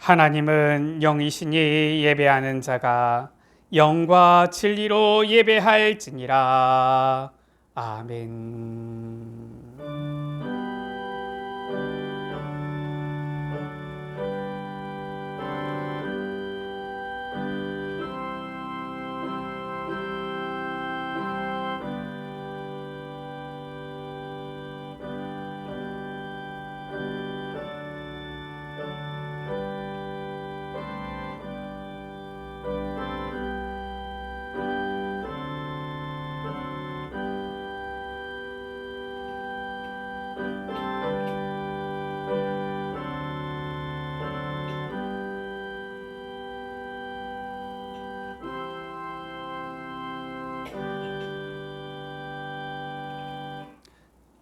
하나님은 영이시니 예배하는 자가 영과 진리로 예배할지니라. 아멘.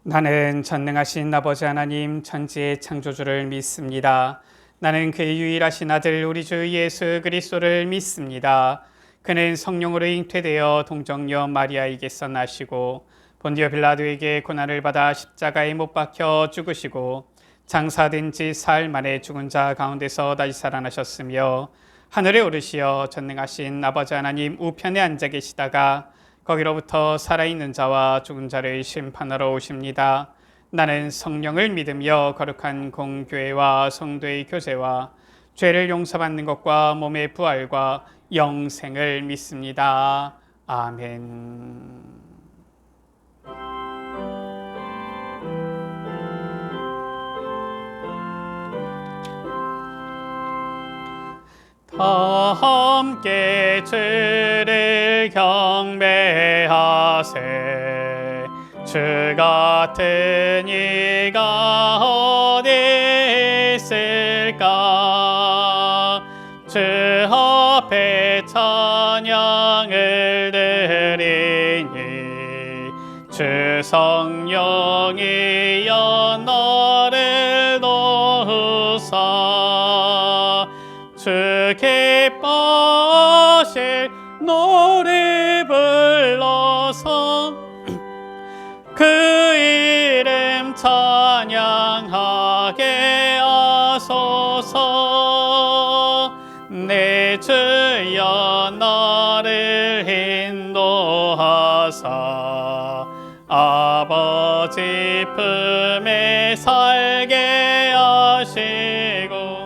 나는 전능하신 아버지 하나님 천지의 창조주를 믿습니다. 나는 그의 유일하신 아들 우리 주 예수 그리스도를 믿습니다. 그는 성령으로 잉태되어 동정녀 마리아에게서 나시고 본디오 빌라도에게 고난을 받아 십자가에 못 박혀 죽으시고 장사된 지 사흘 만에 죽은 자 가운데서 다시 살아나셨으며 하늘에 오르시어 전능하신 아버지 하나님 우편에 앉아 계시다가 거기로부터 살아있는 자와 죽은 자를 심판하러 오십니다. 나는 성령을 믿으며 거룩한 공교회와 성도의 교제와 죄를 용서받는 것과 몸의 부활과 영생을 믿습니다. 아멘. 다 함께 주를 경배하세. 주 같은 이가 어디 있을까. 주 앞에 찬양을 드리니 주 성령이여 너를 도우사. 주 기뻐하실 노래 불러서 그 이름 찬양하게 하소서. 내 주여 나를 인도하사 아버지 품에 살게 하시고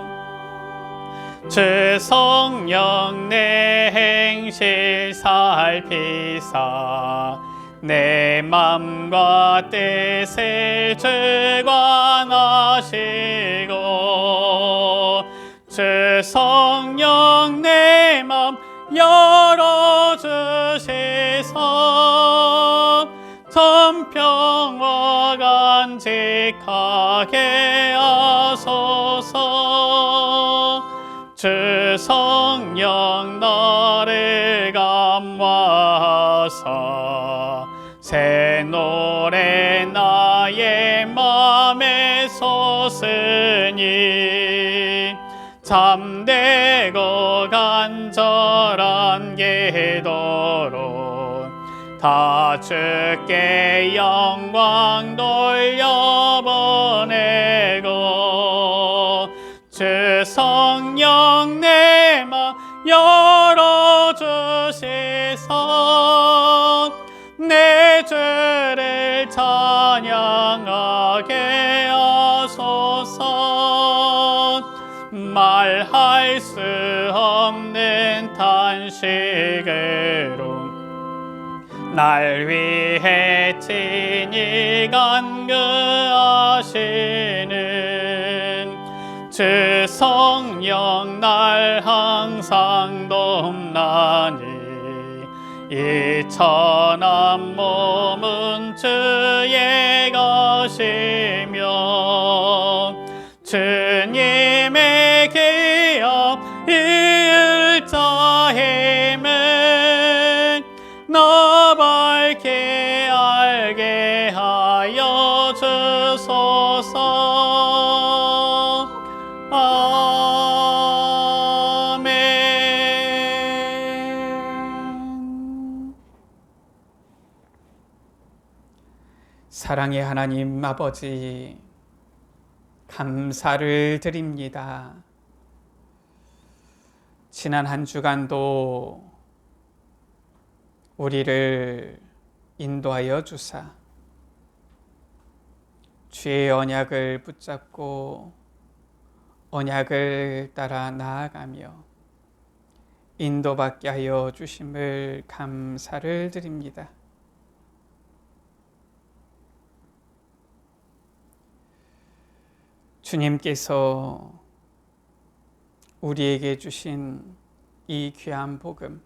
주 성령 내 행실 살피사 내 맘과 뜻을 주관하시고 주 성령 내 맘 열어주시사 전평화 간직하게 하소서. 주 성령 나를 감화하사 새 노래 나의 맘에 솟으니 참되고 간절한 기도로 다 주께 영광 돌려보내고 주 성령 내 맘 열어주시사 내 죄를 찬양하게 하소서. 말할 수 없는 탄식으로 날 위해 친히 간구하시는 주 성령 날 항상 돕나니 이 천한 몸은 주의 것이며 주님의 기업 이을 자임을 나 밝히 알게 하여 주소서. 아멘. 사랑의 하나님 아버지, 감사를 드립니다. 지난 한 주간도 우리를 인도하여 주사 주의 언약을 붙잡고 언약을 따라 나아가며 인도받게 하여 주심을 감사를 드립니다. 주님께서 우리에게 주신 이 귀한 복음,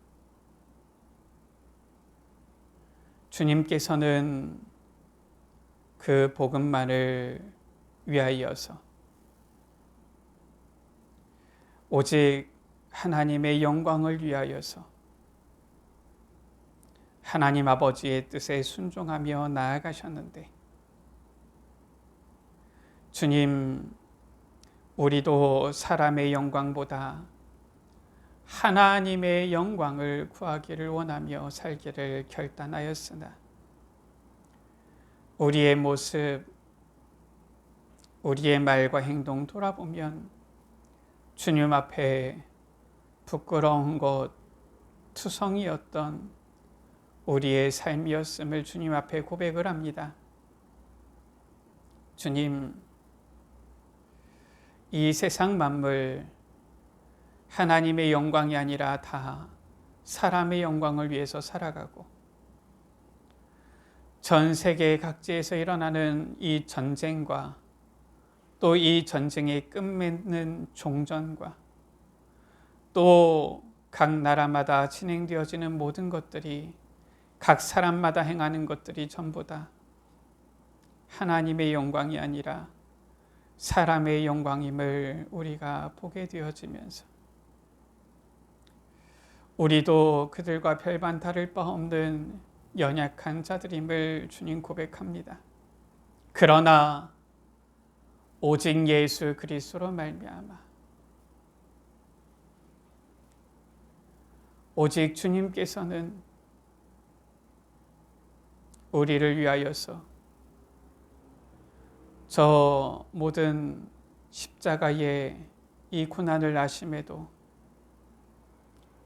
주님께서는 그 복음만을 위하여서 오직 하나님의 영광을 위하여서 하나님 아버지의 뜻에 순종하며 나아가셨는데, 주님, 우리도 사람의 영광보다 하나님의 영광을 구하기를 원하며 살기를 결단하였으나 우리의 모습, 우리의 말과 행동 돌아보면 주님 앞에 부끄러운 것, 투성이었던 우리의 삶이었음을 주님 앞에 고백을 합니다. 주님, 이 세상 만물 하나님의 영광이 아니라 다 사람의 영광을 위해서 살아가고, 전 세계 각지에서 일어나는 이 전쟁과 또 이 전쟁의 끝맺는 종전과 또 각 나라마다 진행되어지는 모든 것들이, 각 사람마다 행하는 것들이 전부 다 하나님의 영광이 아니라 사람의 영광임을 우리가 보게 되어지면서 우리도 그들과 별반 다를 바 없는 연약한 자들임을 주님 고백합니다. 그러나 오직 예수 그리스도로 말미암아 오직 주님께서는 우리를 위하여서 저 모든 십자가의 이 고난을 아심에도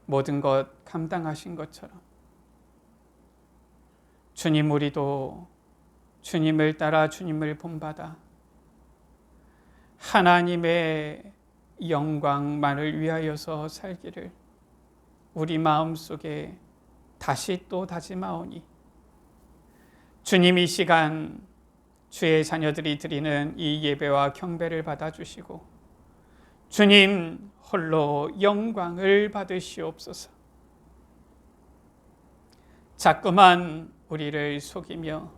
모든 것 감당하신 것처럼 주님, 우리도 주님을 따라 주님을 본받아 하나님의 영광만을 위하여서 살기를 우리 마음속에 다시 또 다짐하오니, 주님, 이 시간 주의 자녀들이 드리는 이 예배와 경배를 받아주시고 주님 홀로 영광을 받으시옵소서. 자꾸만 우리를 속이며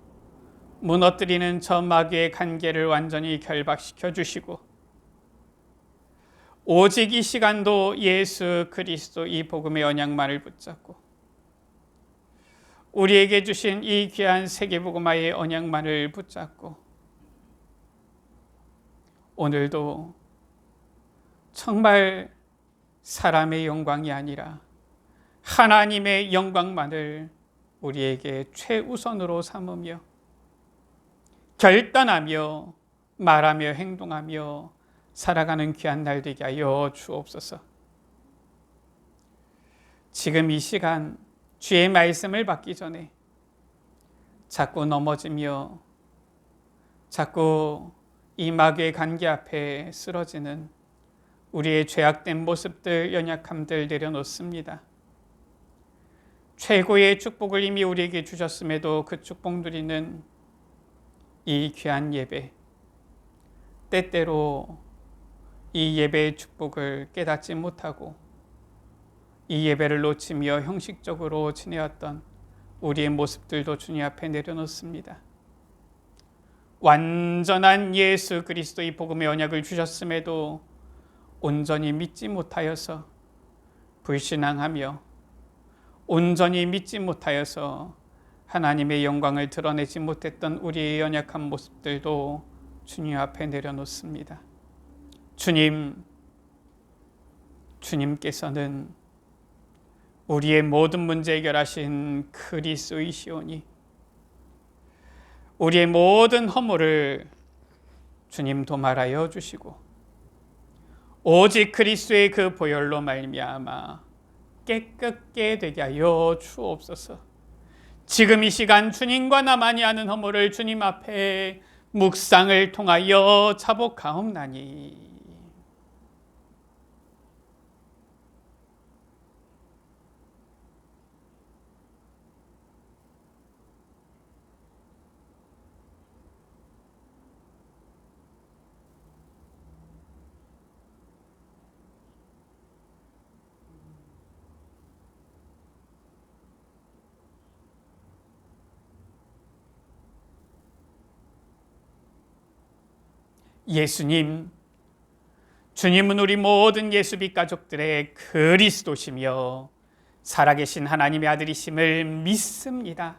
무너뜨리는 저 마귀의 관계를 완전히 결박시켜 주시고, 오직 이 시간도 예수 그리스도 이 복음의 언약만을 붙잡고 우리에게 주신 이 귀한 세계복음화의 언약만을 붙잡고 오늘도 정말 사람의 영광이 아니라 하나님의 영광만을 우리에게 최우선으로 삼으며 결단하며 말하며 행동하며 살아가는 귀한 날 되게 하여 주옵소서. 지금 이 시간 주의 말씀을 받기 전에 자꾸 넘어지며 자꾸 이 마귀의 관계 앞에 쓰러지는 우리의 죄악된 모습들, 연약함들 내려놓습니다. 최고의 축복을 이미 우리에게 주셨음에도 그 축복 누리는 이 귀한 예배, 때때로 이 예배의 축복을 깨닫지 못하고 이 예배를 놓치며 형식적으로 지내었던 우리의 모습들도 주님 앞에 내려놓습니다. 완전한 예수 그리스도의 복음의 언약을 주셨음에도 온전히 믿지 못하여서 불신앙하며 온전히 믿지 못하여서 하나님의 영광을 드러내지 못했던 우리의 연약한 모습들도 주님 앞에 내려놓습니다. 주님께서는 우리의 모든 문제 해결하신 그리스도이시오니 우리의 모든 허물을 주님 도말하여 주시고 오직 그리스도의 그 보혈로 말미암아 깨끗게 되게 하여 주옵소서. 지금 이 시간 주님과 나만이 아는 허물을 주님 앞에 묵상을 통하여 자복하옵나니 예수님, 주님은 우리 모든 예수빛 가족들의 그리스도시며 살아계신 하나님의 아들이심을 믿습니다.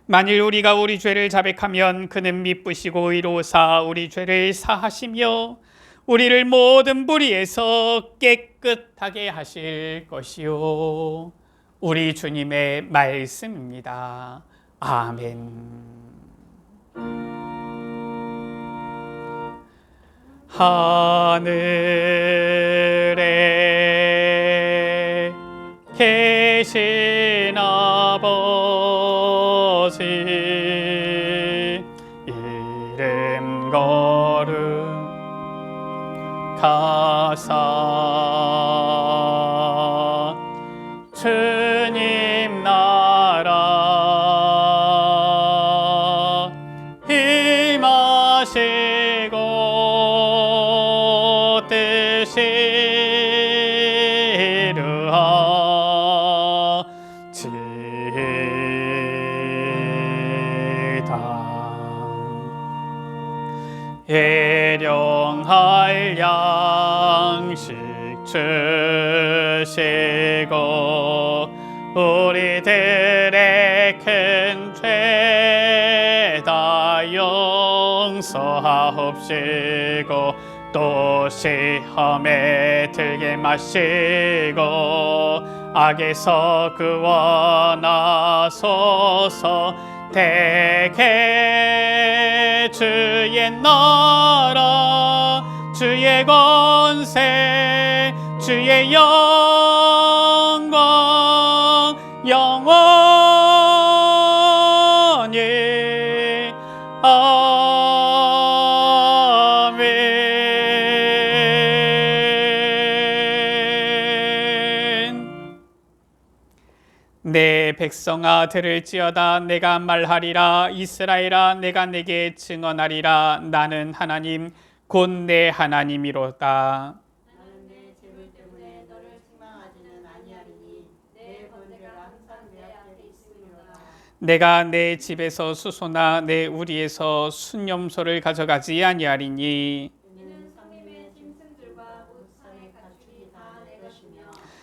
만일 우리가 우리 죄를 자백하면 그는 미쁘시고 의로우사 우리 죄를 사하시며 우리를 모든 불의에서 깨끗하게 하실 것이요. 우리 주님의 말씀입니다. 아멘. 하늘에 계신 아버지 이름 거룩하사 주님 나라 임하시고 일용할 양식 주시고 우리들의 큰 죄 다 용서하옵시고 또 시험에 들게 마시고 악에서 구원하소서. 대개 주의 나라 주의 권세 주의 영광 영원히 아멘. 내 백성아 들을지어다. 내가 말하리라. 이스라엘아 내가 내게 증언하리라. 나는 하나님 곧 내 하나님이로다. 나는 내 재물 때문에 너를 책망하지는 아니하리니 내 번제가 항상 내 앞에 있으리로다. 내가 내 집에서 수소나 내 우리에서 순염소를 가져가지 아니하리니 이는 성림의 짐승들과 곧 산의 가축이 다 내 것이며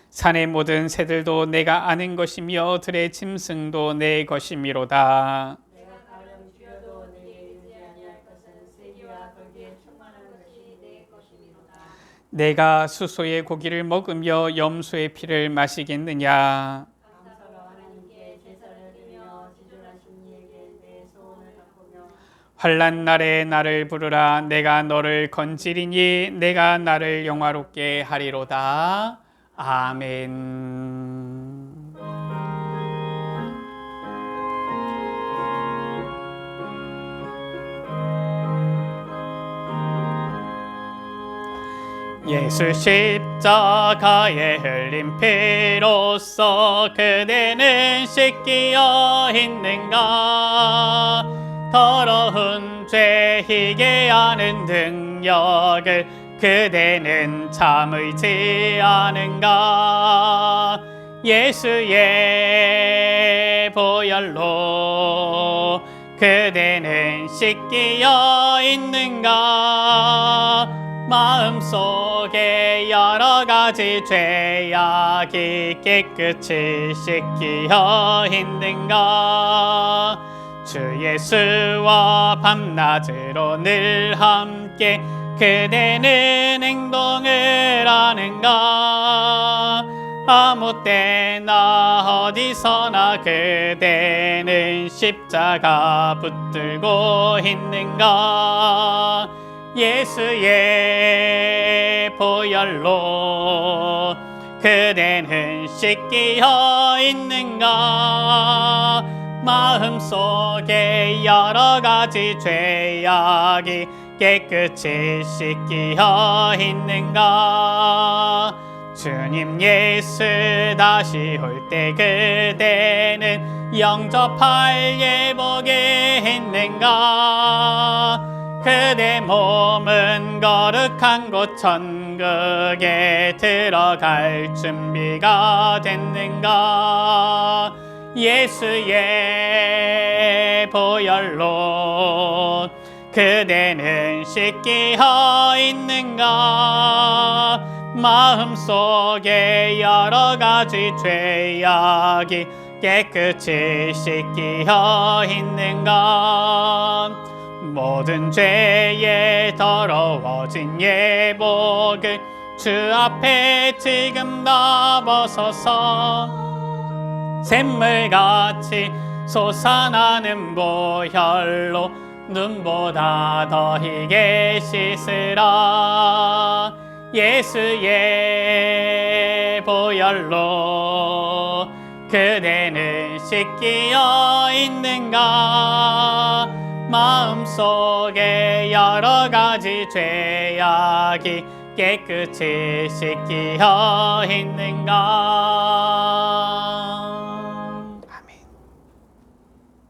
산의 모든 새들도 내가 아는 것이며 들의 짐승도 내 것이미로다. 내가 가령 쥐어도 내게 이르지 아니할 것은 세기와 거기에 충만한 것이 내 것이미로다. 내가 수소의 고기를 먹으며 염소의 피를 마시겠느냐. 감사로 하나님께 제사를 드리며 지존하신 이에게 내 소원을 갚으며 환난 날에 나를 부르라. 내가 너를 건지리니 내가 나를 영화롭게 하리로다. 아멘. 예수 십자가에 흘린 피로써 그대는 씻기어 있는가. 더러운 죄 희게 하는 능력을 그대는 참을지 않은가. 예수의 보혈로 그대는 씻기어 있는가. 마음속에 여러 가지 죄악이 깨끗이 씻기어 있는가. 주 예수와 밤낮으로 늘 함께 그대는 행동을 하는가. 아무 때나 어디서나 그대는 십자가 붙들고 있는가. 예수의 예수의 보혈로 그대는 씻기어 있는가? 마음속에 여러 가지 죄악이 깨끗이 씻기어 있는가? 주님 예수 다시 올 때 그대는 영접할 예복이 있는가? 그대 몸은 거룩한 곳 천국에 들어갈 준비가 됐는가? 예수의 보혈로 그대는 씻기어 있는가? 마음속에 여러 가지 죄악이 깨끗이 씻기어 있는가? 모든 죄에 더러워진 예복을 주 앞에 지금 다 벗어서 샘물같이 솟아나는 보혈로 눈보다 더 희게 씻으라. 예수의 보혈로 그대는 씻기어 있는가? 마음속에 여러 가지 죄악이 깨끗이 씻기어 있는가? 아멘.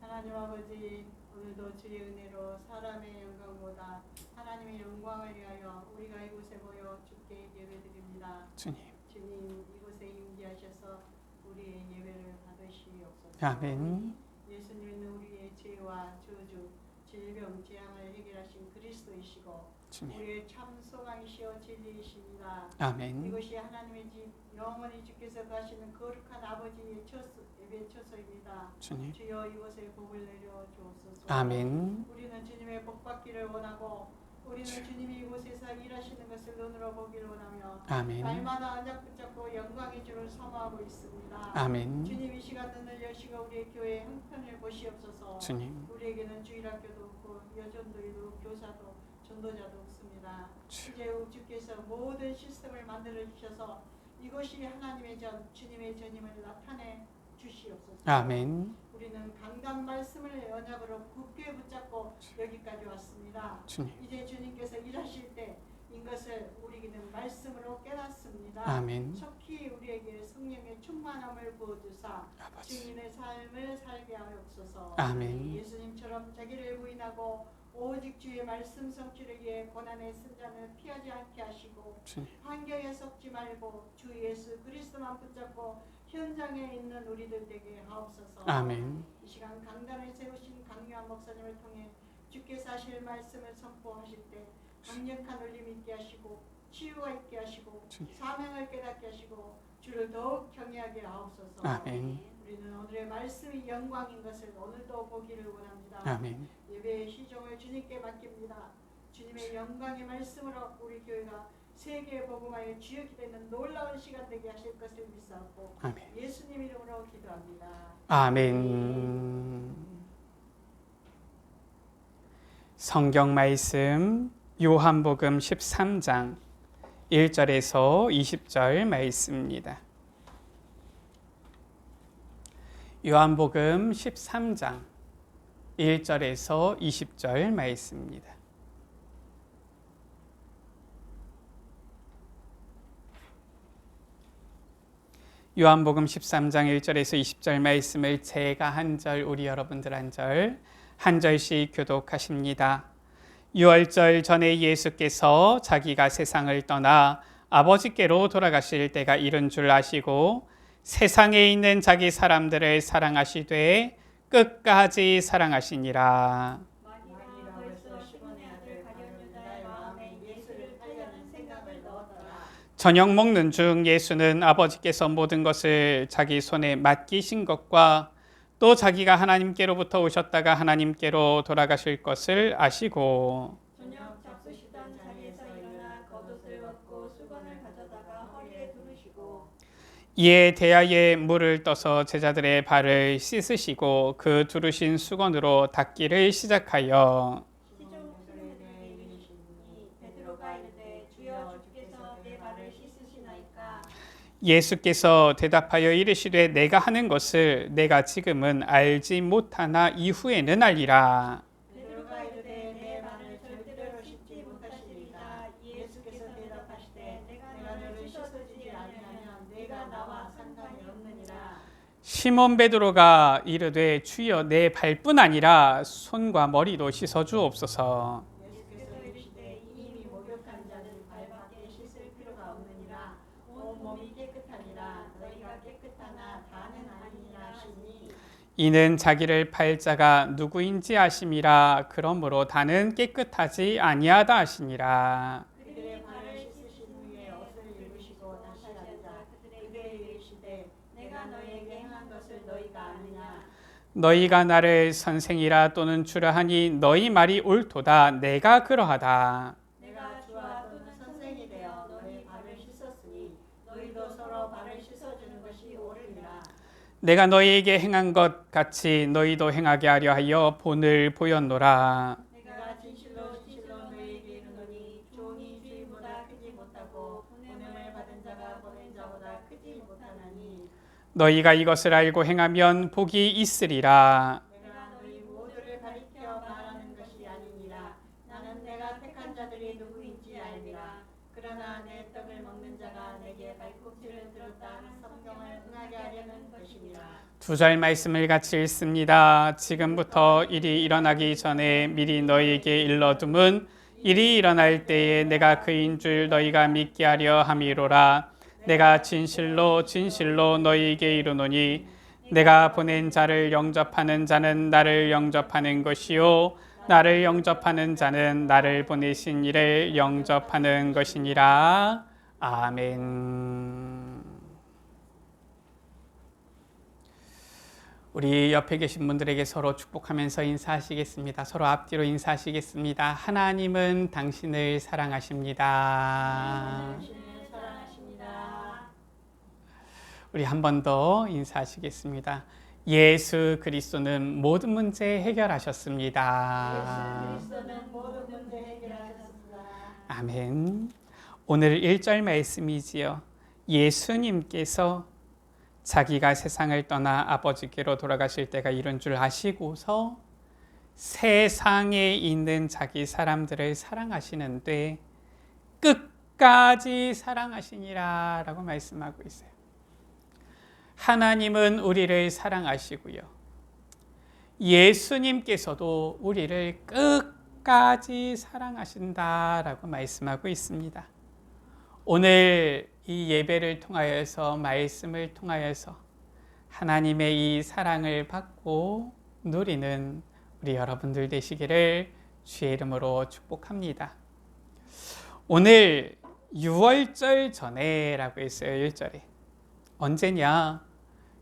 하나님 아버지, 오늘도 주의 은혜로 사람의 영광보다 하나님의 영광을 위하여 우리가 이곳에 모여 주께 예배드립니다. 주님. 주님, 이곳에 임재하셔서 우리의 예배를 받으시옵소서. 아멘. 예수님은 우리의 죄와 저주, 질병, 재앙을 해결하신 그리스도이시고 주님. 우리의 참 소망이시여 진리이십니다. 아멘. 이곳이 하나님의 집, 영원히 주께서 가시는 거룩한 아버지의 예배 처소입니다. 주님. 주여 이곳에 복을 내려 주옵소서. 아멘. 우리는 주님의 복 받기를 원하고 우리는 주님이 이곳에서 일하시는 것을 눈으로 보기를 원하며 아멘. 날마다 언약 붙잡고 영광의 주를 사모하고 있습니다. 아멘. 주님 이 시간 눈을 여시고 우리의 교회 형편을 보시옵소서. 주님. 우리에게는 주일학교도 없고 여전도에도 교사도 전도자도 없습니다. 이제 주께서 모든 시스템을 만들어 주셔서 이것이 하나님의 전, 주님의 전임을 나타내 주시옵소서. 아멘. 우리는 강단 말씀을 언약으로 굳게 붙잡고 여기까지 왔습니다. 주님. 이제 주님께서 일하실 때 이것을 우리는 말씀으로 깨닫습니다. 아멘. 속히 우리에게 성령의 충만함을 부어주사 아버지. 증인의 삶을 살게 하옵소서. 아멘. 예수님처럼 자기를 부인하고 오직 주의 말씀 성취를 위해 고난의 승자는 피하지 않게 하시고 주님. 환경에 속지 말고 주 예수 그리스도만 붙잡고 현장에 있는 우리들 되게 하옵소서. 아멘. 이 시간 강단을 세우신 강요한 목사님을 통해 주께서 하실 말씀을 선포하실 때 강력한 울림 있게 하시고 치유가 있게 하시고 주님. 사명을 깨닫게 하시고 주를 더욱 경외하게 하옵소서. 아멘. 우리는 오늘의 말씀이 영광인 것을 오늘도 보기를 원합니다. 아멘. 예배의 시종을 주님께 맡깁니다. 주님의 영광의 말씀으로 우리 교회가 세계에 복음하여 주역이 되는 놀라운 시간 되게 하실 것을 믿사옵고 아멘. 예수님 이름으로 기도합니다. 아멘. 성경 말씀 요한복음 13장 1절에서 20절 말씀입니다. 요한복음 13장 1절에서 20절 말씀입니다. 요한복음 13장 1절에서 20절 말씀을 제가 한 절, 우리 여러분들 한 절, 한 절씩 교독하십니다. 유월절 전에 예수께서 자기가 세상을 떠나 아버지께로 돌아가실 때가 이른 줄 아시고 세상에 있는 자기 사람들을 사랑하시되 끝까지 사랑하시니라. 마귀가 벌써 시몬의 아들 가룟 유다의 마음에 예수를 팔려는 생각을 넣었더라. 저녁 먹는 중 예수는 아버지께서 모든 것을 자기 손에 맡기신 것과 또 자기가 하나님께로부터 오셨다가 하나님께로 돌아가실 것을 아시고 저녁 잡수시던 자리에서 일어나 겉옷을 벗고 수건을 가져다가 허리에 두르시고 이에 대야에 물을 떠서 제자들의 발을 씻으시고 그 두르신 수건으로 닦기를 시작하여 시종 목숨을 이르시니 베드로가 이르되 주여 주께서 예수께서 대답하여 이르시되 내가 하는 것을 내가 지금은 알지 못하나 이후에는 알리라. 베드로가 이르되 내 말을 절대로 씻지 못하시리이다. 예수께서 대답하시되 내가 너를 씻어주지 아니하면 내가 나와 상관이 없느니라. 시몬 베드로가 이르되 주여 내 발뿐 아니라 손과 머리도 씻어 주옵소서. 예수께서 이르시되 이미 목욕한 자는 발밖에 씻을 필요가 없느니라. 온 몸이 깨끗하니라. 너희가 깨끗하나 다는 아니니라 하시니 이는 자기를 팔 자가 누구인지 아심이라. 그러므로 다는 깨끗하지 아니하다 하시니라. 그들의 발을 씻으신 후에 옷을 입으시고 다시 앉아 그들에게 이르시되 내가 너희에게 행한 것을 너희가 아느냐. 너희가 나를 선생이라 또는 주라 하니 너희 말이 옳도다. 내가 그러하다. 내가 주와 또는 선생이 되어 너희 발을 씻었으니 너희도 서로 발을 씻어주는 것이 옳으니라. 내가 너희에게 행한 것 같이 너희도 행하게 하려 하여 본을 보였노라. 내가 진실로 진실로 너희에게 이르노니 종이 주인보다 크지 못하고 보냄을 받은 자가 보낸 자보다 크지 못하나니 너희가 이것을 알고 행하면 복이 있으리라. 내가 너희 모두를 가리켜 말하는 것이 아니니라. 나는 내가 택한 자들이 누구인지 알미라. 그러나 내 떡을 먹는 자가 내게 발꿈치를 들었다 하는 성경을 응하게 하려는 것이니라. 두 절 말씀을 같이 읽습니다. 지금부터 일이 일어나기 전에 미리 너희에게 일러둠은 일이 일어날 때에 내가 그인 줄 너희가 믿게 하려 함이로라. 내가 진실로 진실로 너희에게 이르노니 내가 보낸 자를 영접하는 자는 나를 영접하는 것이요 나를 영접하는 자는 나를 보내신 이를 영접하는 것이니라. 아멘. 우리 옆에 계신 분들에게 서로 축복하면서 인사하시겠습니다. 서로 앞뒤로 인사하시겠습니다. 하나님은 당신을 사랑하십니다. 당신을 사랑하십니다. 우리 한 번 더 인사하시겠습니다. 예수 그리스도는 모든 문제 해결하셨습니다. 예수 그리스도는 모든 문제 해결하셨습니다. 아멘. 오늘 1절 말씀이지요. 예수님께서 자기가 세상을 떠나 아버지께로 돌아가실 때가 이른 줄 아시고서 세상에 있는 자기 사람들을 사랑하시는데 끝까지 사랑하시니라 라고 말씀하고 있어요. 하나님은 우리를 사랑하시고요. 예수님께서도 우리를 끝까지 사랑하신다라고 말씀하고 있습니다. 오늘 이 예배를 통하여서 말씀을 통하여서 하나님의 이 사랑을 받고 누리는 우리 여러분들 되시기를 주의 이름으로 축복합니다. 오늘 6월절 전에라고 했어요. 1절에. 언제냐?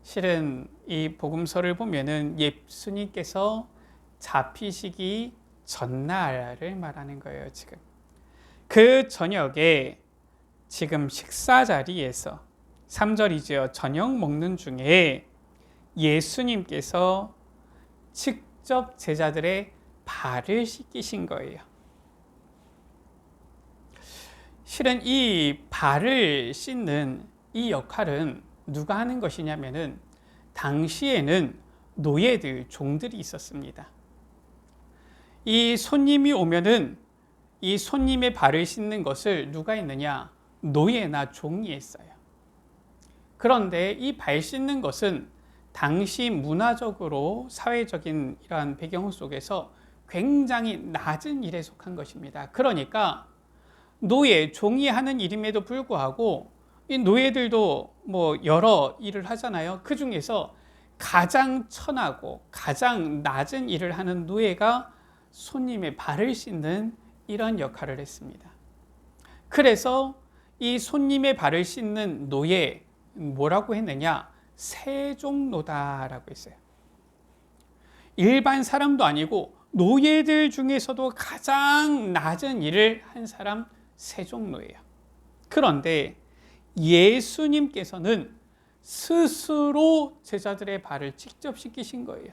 실은 이 복음서를 보면은 예수님께서 잡히시기 전날을 말하는 거예요. 지금 그 저녁에 지금 식사 자리에서 3절이죠. 저녁 먹는 중에 예수님께서 직접 제자들의 발을 씻기신 거예요. 실은 이 발을 씻는 이 역할은 누가 하는 것이냐면은 당시에는 노예들, 종들이 있었습니다. 이 손님이 오면은 이 손님의 발을 씻는 것을 누가 했느냐? 노예나 종이 했어요. 그런데 이 발 씻는 것은 당시 문화적으로 사회적인 이러한 배경 속에서 굉장히 낮은 일에 속한 것입니다. 그러니까 노예, 종이 하는 일임에도 불구하고 이 노예들도 뭐 여러 일을 하잖아요. 그 중에서 가장 천하고 가장 낮은 일을 하는 노예가 손님의 발을 씻는 이런 역할을 했습니다. 그래서 이 손님의 발을 씻는 노예 뭐라고 했느냐? 세종노다라고 했어요. 일반 사람도 아니고 노예들 중에서도 가장 낮은 일을 한 사람 세종노예요. 그런데 예수님께서는 스스로 제자들의 발을 직접 씻기신 거예요.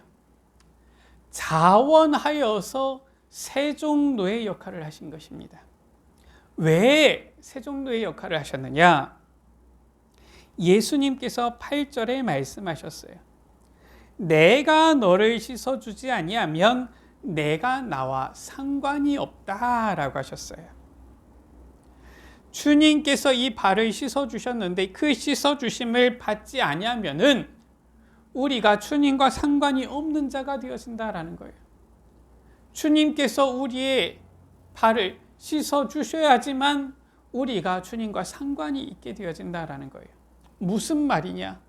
자원하여서 세종노의 역할을 하신 것입니다. 왜 세종노의 역할을 하셨느냐? 예수님께서 8절에 말씀하셨어요. 내가 너를 씻어주지 아니하면 내가 나와 상관이 없다라고 하셨어요. 주님께서 이 발을 씻어주셨는데 그 씻어주심을 받지 아니하면은 우리가 주님과 상관이 없는 자가 되어진다라는 거예요. 주님께서 우리의 발을 씻어주셔야지만 우리가 주님과 상관이 있게 되어진다라는 거예요. 무슨 말이냐?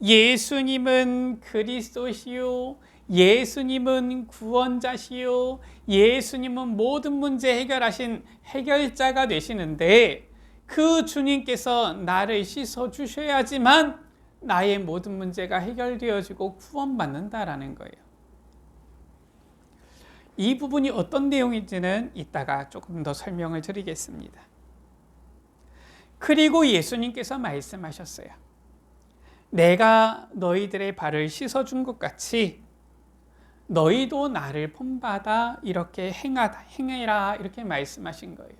예수님은 그리스도시요, 예수님은 구원자시요, 예수님은 모든 문제 해결하신 해결자가 되시는데 그 주님께서 나를 씻어주셔야지만 나의 모든 문제가 해결되어지고 구원받는다라는 거예요. 이 부분이 어떤 내용인지는 이따가 조금 더 설명을 드리겠습니다. 그리고 예수님께서 말씀하셨어요. 내가 너희들의 발을 씻어준 것 같이 너희도 나를 본받아 이렇게 행해라 이렇게 말씀하신 거예요.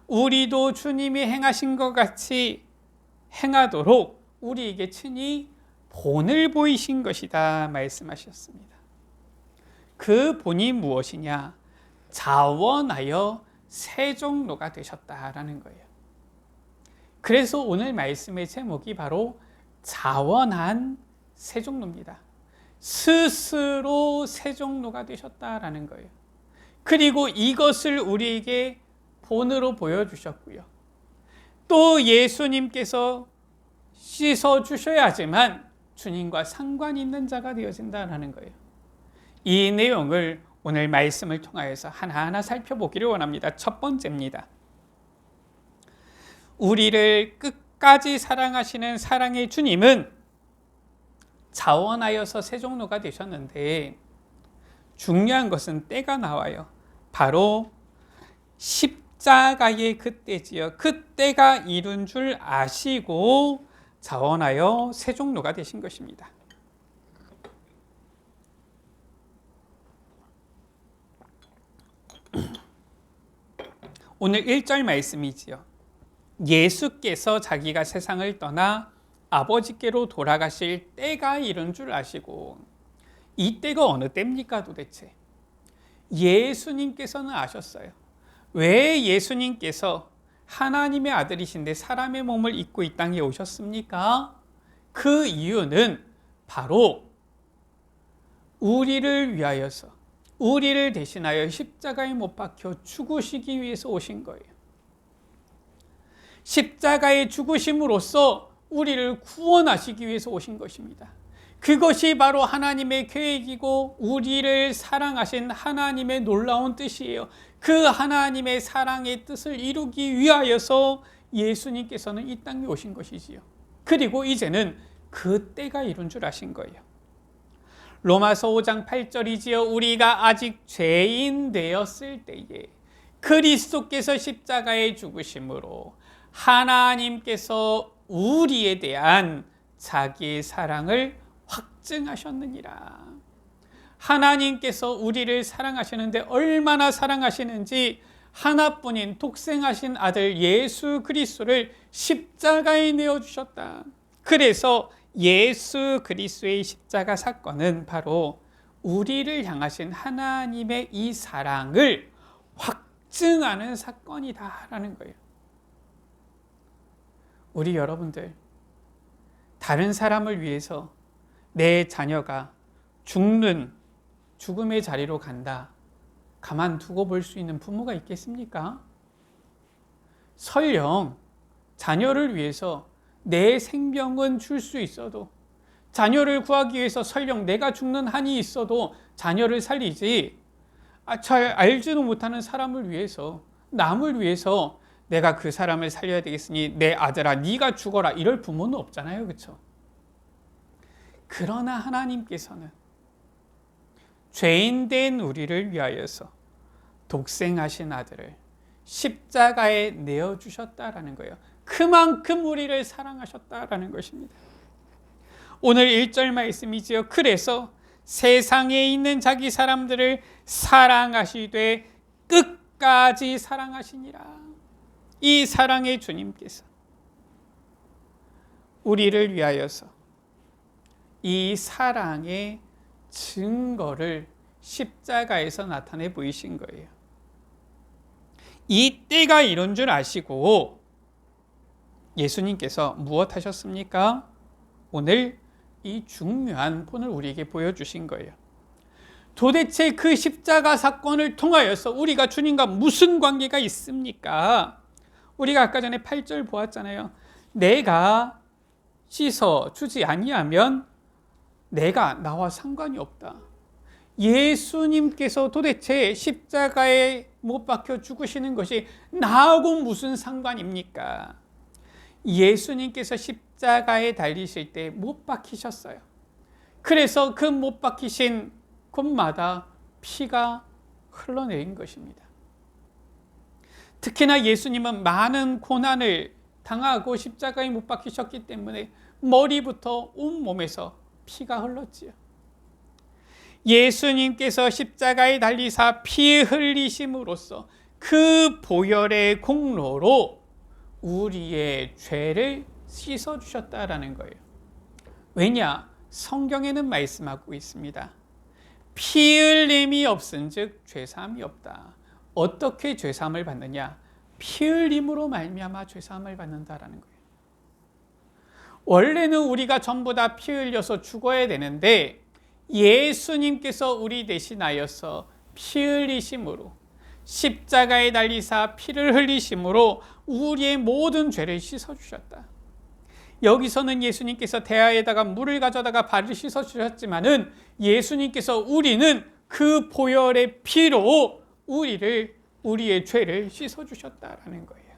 우리도 주님이 행하신 것 같이 행하도록 우리에게 친히 본을 보이신 것이다 말씀하셨습니다. 그 본이 무엇이냐? 자원하여 세종로가 되셨다라는 거예요. 그래서 오늘 말씀의 제목이 바로 자원한 세종로입니다. 스스로 세종로가 되셨다라는 거예요. 그리고 이것을 우리에게 본으로 보여주셨고요. 또 예수님께서 씻어주셔야지만 주님과 상관이 있는 자가 되어진다는 거예요. 이 내용을 오늘 말씀을 통하여서 하나하나 살펴보기를 원합니다. 첫 번째입니다. 우리를 끝까지 사랑하시는 사랑의 주님은 자원하여서 세종로가 되셨는데 중요한 것은 때가 나와요. 바로 십자가의 그때지요. 그때가 이룬 줄 아시고 자원하여 세종로가 되신 것입니다. 오늘 1절 말씀이지요. 예수께서 자기가 세상을 떠나 아버지께로 돌아가실 때가 이른 줄 아시고, 이 때가 어느 때입니까 도대체? 예수님께서는 아셨어요. 왜 예수님께서 하나님의 아들이신데 사람의 몸을 입고 이 땅에 오셨습니까? 그 이유는 바로 우리를 위하여서, 우리를 대신하여 십자가에 못 박혀 죽으시기 위해서 오신 거예요. 십자가에 죽으심으로써 우리를 구원하시기 위해서 오신 것입니다. 그것이 바로 하나님의 계획이고 우리를 사랑하신 하나님의 놀라운 뜻이에요. 그 하나님의 사랑의 뜻을 이루기 위하여서 예수님께서는 이 땅에 오신 것이지요. 그리고 이제는 그 때가 이룬 줄 아신 거예요. 로마서 5장 8절이지요. 우리가 아직 죄인 되었을 때에 그리스도께서 십자가에 죽으심으로 하나님께서 우리에 대한 자기의 사랑을 확증하셨느니라. 하나님께서 우리를 사랑하시는데 얼마나 사랑하시는지 하나뿐인 독생하신 아들 예수 그리스도를 십자가에 내어주셨다. 그래서 예수 그리스도의 십자가 사건은 바로 우리를 향하신 하나님의 이 사랑을 확증하는 사건이다라는 거예요. 우리 여러분들, 다른 사람을 위해서 내 자녀가 죽음의 자리로 간다, 가만두고 볼 수 있는 부모가 있겠습니까? 설령 자녀를 위해서 내 생명은 줄 수 있어도, 자녀를 구하기 위해서 설령 내가 죽는 한이 있어도 자녀를 살리지, 잘 알지도 못하는 사람을 위해서, 남을 위해서 내가 그 사람을 살려야 되겠으니 내 아들아 네가 죽어라, 이럴 부모는 없잖아요. 그렇죠? 그러나 하나님께서는 죄인된 우리를 위하여서 독생하신 아들을 십자가에 내어주셨다라는 거예요. 그만큼 우리를 사랑하셨다라는 것입니다. 오늘 1절 말씀이지요. 그래서 세상에 있는 자기 사람들을 사랑하시되 끝까지 사랑하시니라. 이 사랑의 주님께서 우리를 위하여서 이 사랑의 증거를 십자가에서 나타내 보이신 거예요. 이 때가 이런 줄 아시고 예수님께서 무엇 하셨습니까? 오늘 이 중요한 본을 우리에게 보여주신 거예요. 도대체 그 십자가 사건을 통하여서 우리가 주님과 무슨 관계가 있습니까? 우리가 아까 전에 8절 보았잖아요. 내가 씻어주지 아니하면 내가 나와 상관이 없다. 예수님께서 도대체 십자가에 못 박혀 죽으시는 것이 나하고 무슨 상관입니까? 예수님께서 십자가에 달리실 때 못 박히셨어요. 그래서 그 못 박히신 곳마다 피가 흘러내린 것입니다. 특히나 예수님은 많은 고난을 당하고 십자가에 못 박히셨기 때문에 머리부터 온몸에서 피가 흘렀지요. 예수님께서 십자가에 달리사 피 흘리심으로써 그 보혈의 공로로 우리의 죄를 씻어주셨다라는 거예요. 왜냐? 성경에는 말씀하고 있습니다. 피 흘림이 없은즉 죄사함이 없다. 어떻게 죄사함을 받느냐? 피 흘림으로 말미암아 죄사함을 받는다라는 거예요. 원래는 우리가 전부 다 피 흘려서 죽어야 되는데 예수님께서 우리 대신하여서 피 흘리심으로 십자가에 달리사 피를 흘리심으로 우리의 모든 죄를 씻어주셨다. 여기서는 예수님께서 대야에다가 물을 가져다가 발을 씻어주셨지만은 예수님께서 우리는 그 보혈의 피로 우리의 죄를 씻어주셨다라는 거예요.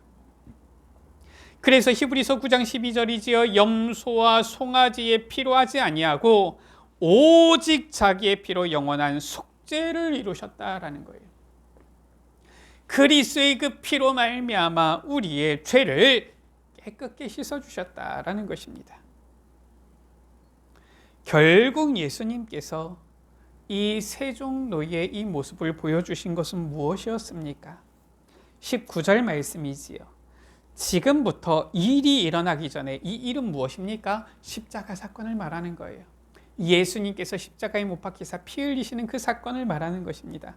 그래서 히브리서 9장 12절이지요. 염소와 송아지의 피로 하지 아니하고 오직 자기의 피로 영원한 속죄를 이루셨다라는 거예요. 그리스도의 그 피로 말미암아 우리의 죄를 깨끗게 씻어주셨다라는 것입니다. 결국 예수님께서 이 세종노예의 이 모습을 보여주신 것은 무엇이었습니까? 19절 말씀이지요. 지금부터 일이 일어나기 전에 이 일은 무엇입니까? 십자가 사건을 말하는 거예요. 예수님께서 십자가에 못 박히사 피 흘리시는 그 사건을 말하는 것입니다.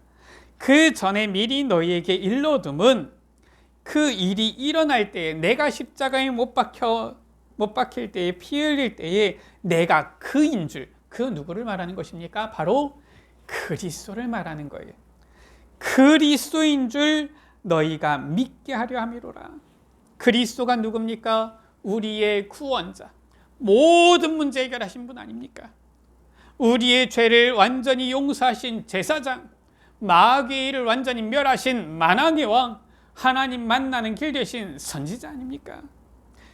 그 전에 미리 너희에게 일러둠은 그 일이 일어날 때에 내가 십자가에 못 박힐 때에 피 흘릴 때에 내가 그인 줄, 그 누구를 말하는 것입니까? 바로 그리스도를 말하는 거예요. 그리스도인 줄 너희가 믿게 하려 함이로라. 그리스도가 누굽니까? 우리의 구원자, 모든 문제 해결하신 분 아닙니까? 우리의 죄를 완전히 용서하신 제사장, 마귀의 일을 완전히 멸하신 만왕의 왕, 하나님 만나는 길 되신 선지자 아닙니까?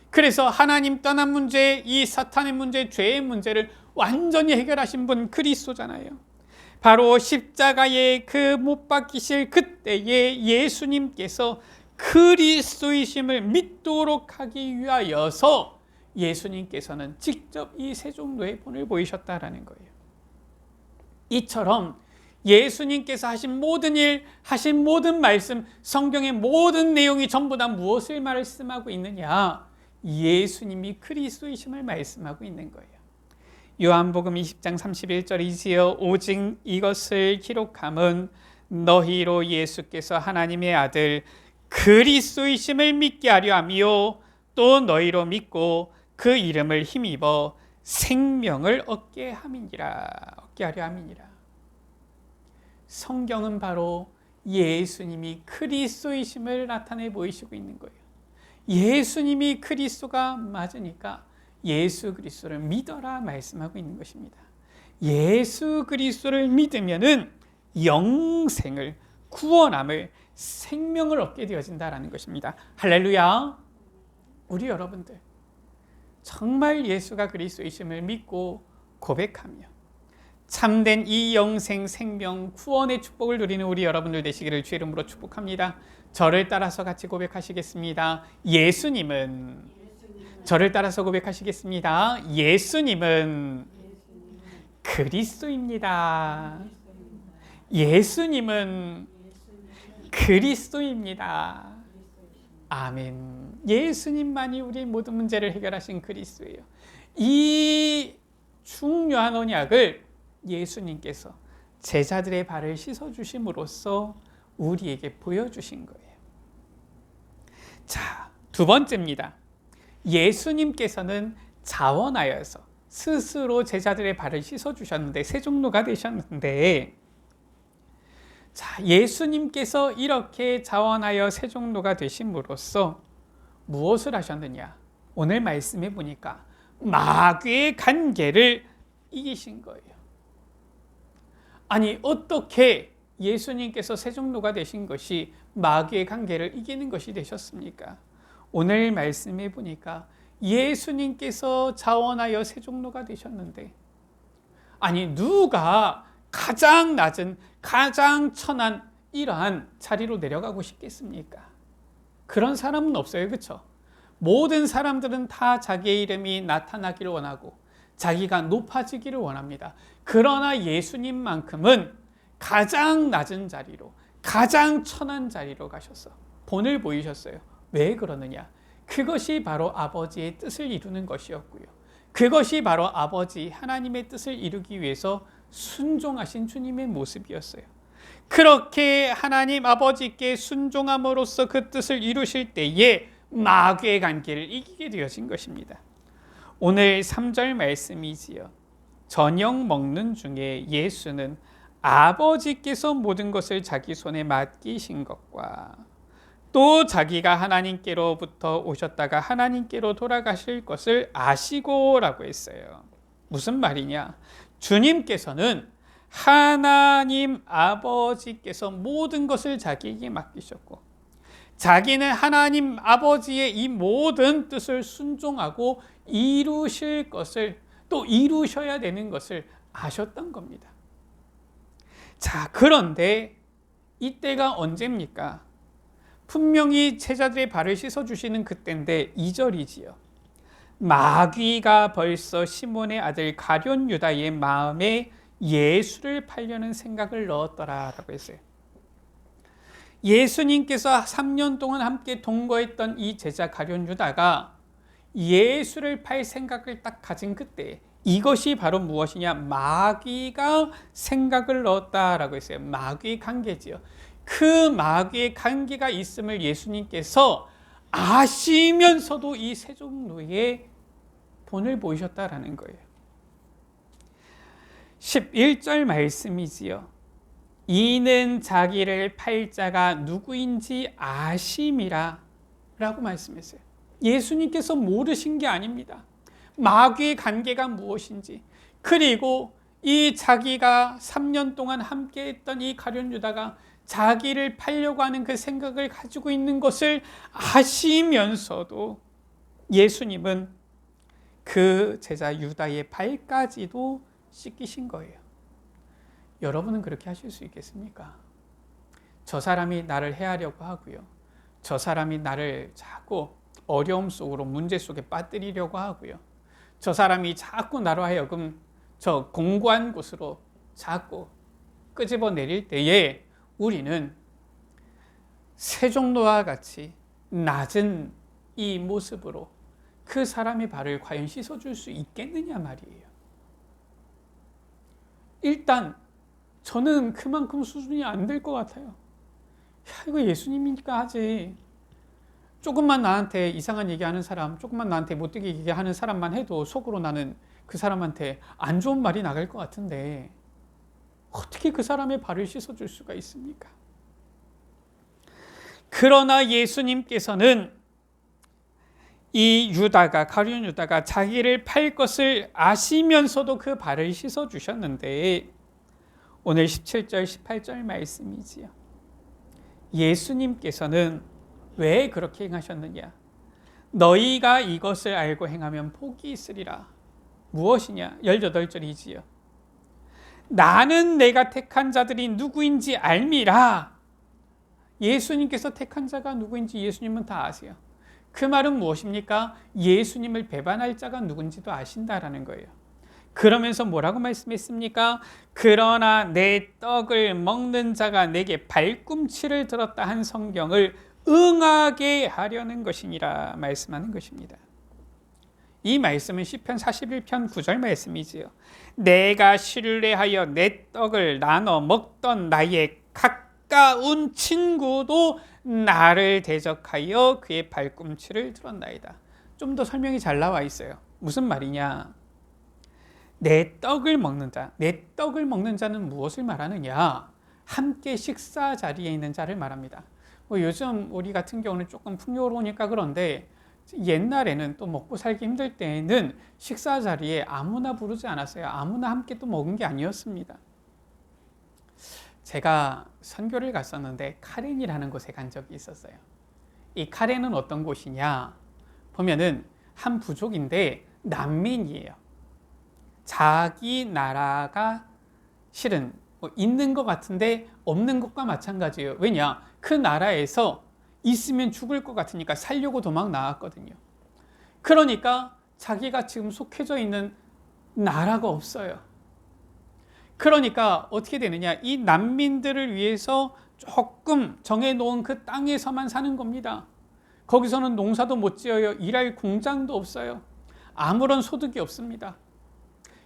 그래서 하나님 떠난 문제, 이 사탄의 문제, 죄의 문제를 완전히 해결하신 분 그리스도잖아요. 바로 십자가에 그 못 박히실 그때에 예수님께서 그리스도이심을 믿도록 하기 위하여서 예수님께서는 직접 이 세종노의 본을 보이셨다라는 거예요. 이처럼 예수님께서 하신 모든 일, 하신 모든 말씀, 성경의 모든 내용이 전부 다 무엇을 말씀하고 있느냐? 예수님이 그리스도이심을 말씀하고 있는 거예요. 요한복음 20장 31절이지요. 오직 이것을 기록함은 너희로 예수께서 하나님의 아들 그리스도이심을 믿게 하려 함이요 또 너희로 믿고 그 이름을 힘입어 생명을 얻게 하려 함이니라. 성경은 바로 예수님이 그리스도이심을 나타내 보이시고 있는 거예요. 예수님이 그리스도가 맞으니까 예수 그리스도를 믿어라 말씀하고 있는 것입니다. 예수 그리스도를 믿으면은 영생을, 구원함을, 생명을 얻게 되어진다라는 것입니다. 할렐루야. 우리 여러분들 정말 예수가 그리스도이심을 믿고 고백하며 참된 이 영생, 생명, 구원의 축복을 누리는 우리 여러분들 되시기를 주의 이름으로 축복합니다. 저를 따라서 같이 고백하시겠습니다. 예수님은, 저를 따라서 고백하시겠습니다. 예수님은 그리스도입니다. 예수님은 그리스도입니다. 아멘. 예수님만이 우리의 모든 문제를 해결하신 그리스도예요. 이 중요한 언약을 예수님께서 제자들의 발을 씻어주심으로써 우리에게 보여주신 거예요. 자, 두 번째입니다. 예수님께서는 자원하여서 스스로 제자들의 발을 씻어주셨는데, 세종로가 되셨는데, 자, 예수님께서 이렇게 자원하여 세종로가 되심으로써 무엇을 하셨느냐? 오늘 말씀해 보니까 마귀의 관계를 이기신 거예요. 아니, 어떻게 예수님께서 세종로가 되신 것이 마귀의 관계를 이기는 것이 되셨습니까? 오늘 말씀해 보니까 예수님께서 자원하여 세종로가 되셨는데, 아니, 누가 가장 낮은, 가장 천한 이러한 자리로 내려가고 싶겠습니까? 그런 사람은 없어요. 그렇죠? 모든 사람들은 다 자기의 이름이 나타나기를 원하고 자기가 높아지기를 원합니다. 그러나 예수님만큼은 가장 낮은 자리로, 가장 천한 자리로 가셔서 본을 보이셨어요. 왜 그러느냐? 그것이 바로 아버지의 뜻을 이루는 것이었고요. 그것이 바로 아버지 하나님의 뜻을 이루기 위해서 순종하신 주님의 모습이었어요. 그렇게 하나님 아버지께 순종함으로써 그 뜻을 이루실 때에 마귀의 관계를 이기게 되어진 것입니다. 오늘 3절 말씀이지요. 저녁 먹는 중에 예수는 아버지께서 모든 것을 자기 손에 맡기신 것과 또 자기가 하나님께로부터 오셨다가 하나님께로 돌아가실 것을 아시고라고 했어요. 무슨 말이냐? 주님께서는 하나님 아버지께서 모든 것을 자기에게 맡기셨고, 자기는 하나님 아버지의 이 모든 뜻을 순종하고 이루실 것을, 또 이루셔야 되는 것을 아셨던 겁니다. 자, 그런데 이때가 언제입니까? 분명히 제자들의 발을 씻어주시는 그때인데 2절이지요. 마귀가 벌써 시몬의 아들 가룟 유다의 마음에 예수를 팔려는 생각을 넣었더라라고 했어요. 예수님께서 3년 동안 함께 동거했던 이 제자 가룟 유다가 예수를 팔 생각을 딱 가진 그때, 이것이 바로 무엇이냐? 마귀가 생각을 넣었다라고 했어요. 마귀의 관계지요. 그 마귀의 관계가 있음을 예수님께서 아시면서도 이 세종로에 본을 보이셨다라는 거예요. 11절 말씀이지요. 이는 자기를 팔 자가 누구인지 아심이라 라고 말씀했어요. 예수님께서 모르신 게 아닙니다. 마귀의 관계가 무엇인지, 그리고 이 자기가 3년 동안 함께 했던 이 가룟 유다가 자기를 팔려고 하는 그 생각을 가지고 있는 것을 아시면서도 예수님은 그 제자 유다의 발까지도 씻기신 거예요. 여러분은 그렇게 하실 수 있겠습니까? 저 사람이 나를 해하려고 하고요. 저 사람이 나를 자꾸 어려움 속으로, 문제 속에 빠뜨리려고 하고요. 저 사람이 자꾸 나로 하여금 저 공고한 곳으로 자꾸 끄집어 내릴 때에 우리는 세종로와 같이 낮은 이 모습으로 그 사람의 발을 과연 씻어줄 수 있겠느냐 말이에요. 일단 저는 그만큼 수준이 안 될 것 같아요. 야, 이거 예수님이니까 하지. 조금만 나한테 이상한 얘기하는 사람, 조금만 나한테 못되게 얘기하는 사람만 해도 속으로 나는 그 사람한테 안 좋은 말이 나갈 것 같은데 어떻게 그 사람의 발을 씻어줄 수가 있습니까? 그러나 예수님께서는 이 유다가, 가룟 유다가 자기를 팔 것을 아시면서도 그 발을 씻어주셨는데, 오늘 17절, 18절 말씀이지요. 예수님께서는 왜 그렇게 행하셨느냐? 너희가 이것을 알고 행하면 복이 있으리라. 무엇이냐? 18절이지요. 나는 내가 택한 자들이 누구인지 알미라. 예수님께서 택한 자가 누구인지 예수님은 다 아세요. 그 말은 무엇입니까? 예수님을 배반할 자가 누군지도 아신다라는 거예요. 그러면서 뭐라고 말씀했습니까? 그러나 내 떡을 먹는 자가 내게 발꿈치를 들었다 한 성경을 응하게 하려는 것이니라 말씀하는 것입니다. 이 말씀은 시편 41편 9절 말씀이지요. 내가 신뢰하여 내 떡을 나눠 먹던 나의 가까운 친구도 나를 대적하여 그의 발꿈치를 들었나이다. 좀 더 설명이 잘 나와 있어요. 무슨 말이냐? 내 떡을 먹는 자, 내 떡을 먹는 자는 무엇을 말하느냐? 함께 식사 자리에 있는 자를 말합니다. 요즘 우리 같은 경우는 조금 풍요로우니까 그런데 옛날에는 또 먹고 살기 힘들 때에는 식사 자리에 아무나 부르지 않았어요. 아무나 함께 또 먹은 게 아니었습니다. 제가 선교를 갔었는데 카렌이라는 곳에 간 적이 있었어요. 이 카렌은 어떤 곳이냐? 보면은 한 부족인데 난민이에요. 자기 나라가 실은 있는 것 같은데 없는 것과 마찬가지예요. 왜냐? 그 나라에서 있으면 죽을 것 같으니까 살려고 도망 나왔거든요. 그러니까 자기가 지금 속해져 있는 나라가 없어요. 그러니까 어떻게 되느냐? 이 난민들을 위해서 조금 정해놓은 그 땅에서만 사는 겁니다. 거기서는 농사도 못 지어요. 일할 공장도 없어요. 아무런 소득이 없습니다.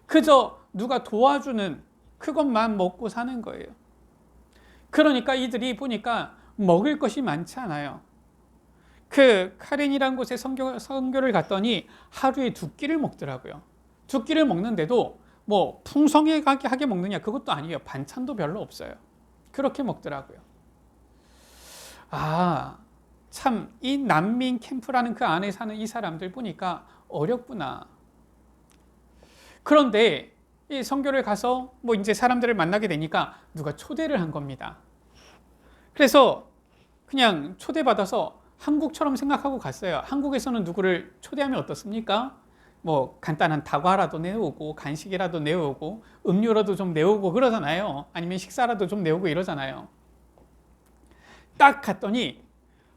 그저 누가 도와주는 그것만 먹고 사는 거예요. 그러니까 이들이 보니까 먹을 것이 많지 않아요. 그 카렌이라는 곳에 선교를 갔더니 하루에 2끼를 먹더라고요. 2끼를 먹는데도 뭐 풍성하게 먹느냐 그것도 아니에요. 반찬도 별로 없어요. 그렇게 먹더라고요. 참 이 난민 캠프라는 그 안에 사는 이 사람들 보니까 어렵구나. 그런데 이 선교를 가서 뭐 이제 사람들을 만나게 되니까 누가 초대를 한 겁니다. 그래서 그냥 초대받아서 한국처럼 생각하고 갔어요. 한국에서는 누구를 초대하면 어떻습니까? 뭐 간단한 다과라도 내오고 간식이라도 내오고 음료라도 좀 내오고 그러잖아요. 아니면 식사라도 좀 내오고 이러잖아요. 딱 갔더니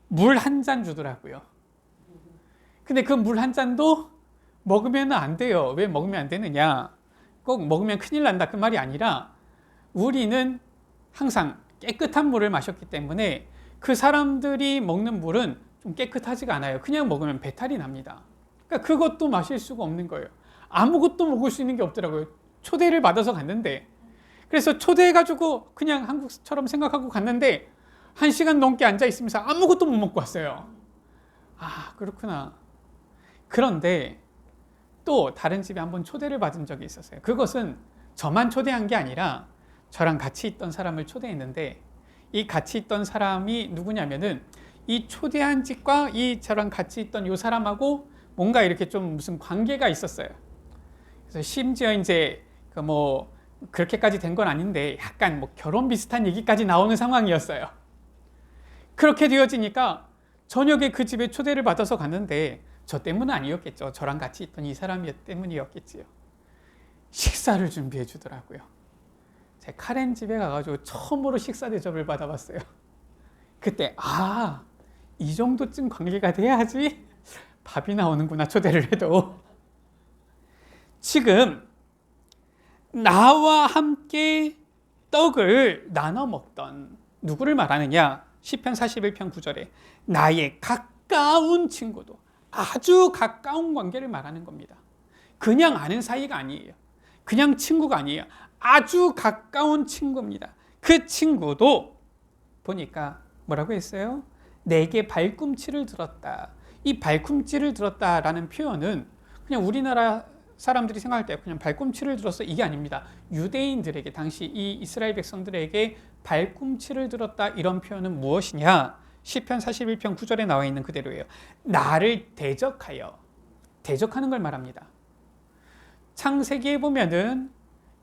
물 한 잔 주더라고요. 근데 그 물 한 잔도 먹으면 안 돼요. 왜 먹으면 안 되느냐? 꼭 먹으면 큰일 난다 그 말이 아니라 우리는 항상 깨끗한 물을 마셨기 때문에 그 사람들이 먹는 물은 좀 깨끗하지가 않아요. 그냥 먹으면 배탈이 납니다. 그러니까 그것도 마실 수가 없는 거예요. 아무것도 먹을 수 있는 게 없더라고요. 초대를 받아서 갔는데. 그래서 초대해가지고 그냥 한국처럼 생각하고 갔는데 1시간 넘게 앉아 있으면서 아무것도 못 먹고 왔어요. 그렇구나. 그런데 또 다른 집에 한번 초대를 받은 적이 있었어요. 그것은 저만 초대한 게 아니라 저랑 같이 있던 사람을 초대했는데 이 같이 있던 사람이 누구냐면은 이 초대한 집과 이 저랑 같이 있던 이 사람하고 뭔가 이렇게 좀 무슨 관계가 있었어요. 그래서 심지어 이제 그 뭐 그렇게까지 된 건 아닌데 약간 뭐 결혼 비슷한 얘기까지 나오는 상황이었어요. 그렇게 되어지니까 저녁에 그 집에 초대를 받아서 갔는데 저 때문은 아니었겠죠. 저랑 같이 있던 이 사람 때문이었겠지요. 식사를 준비해 주더라고요. 제 카렌 집에 가가지고 처음으로 식사 대접을 받아봤어요. 그때 이 정도쯤 관계가 돼야지 밥이 나오는구나 초대를 해도. 지금 나와 함께 떡을 나눠 먹던 누구를 말하느냐? 시편 41편 9절에 나의 가까운 친구도 아주 가까운 관계를 말하는 겁니다. 그냥 아는 사이가 아니에요. 그냥 친구가 아니에요. 아주 가까운 친구입니다. 그 친구도 보니까 뭐라고 했어요? 내게 발꿈치를 들었다. 이 발꿈치를 들었다라는 표현은 그냥 우리나라 사람들이 생각할 때 그냥 발꿈치를 들었어 이게 아닙니다. 유대인들에게 당시 이 이스라엘 백성들에게 발꿈치를 들었다 이런 표현은 무엇이냐? 시편 41편 9절에 나와 있는 그대로예요. 나를 대적하여 대적하는 걸 말합니다. 창세기에 보면은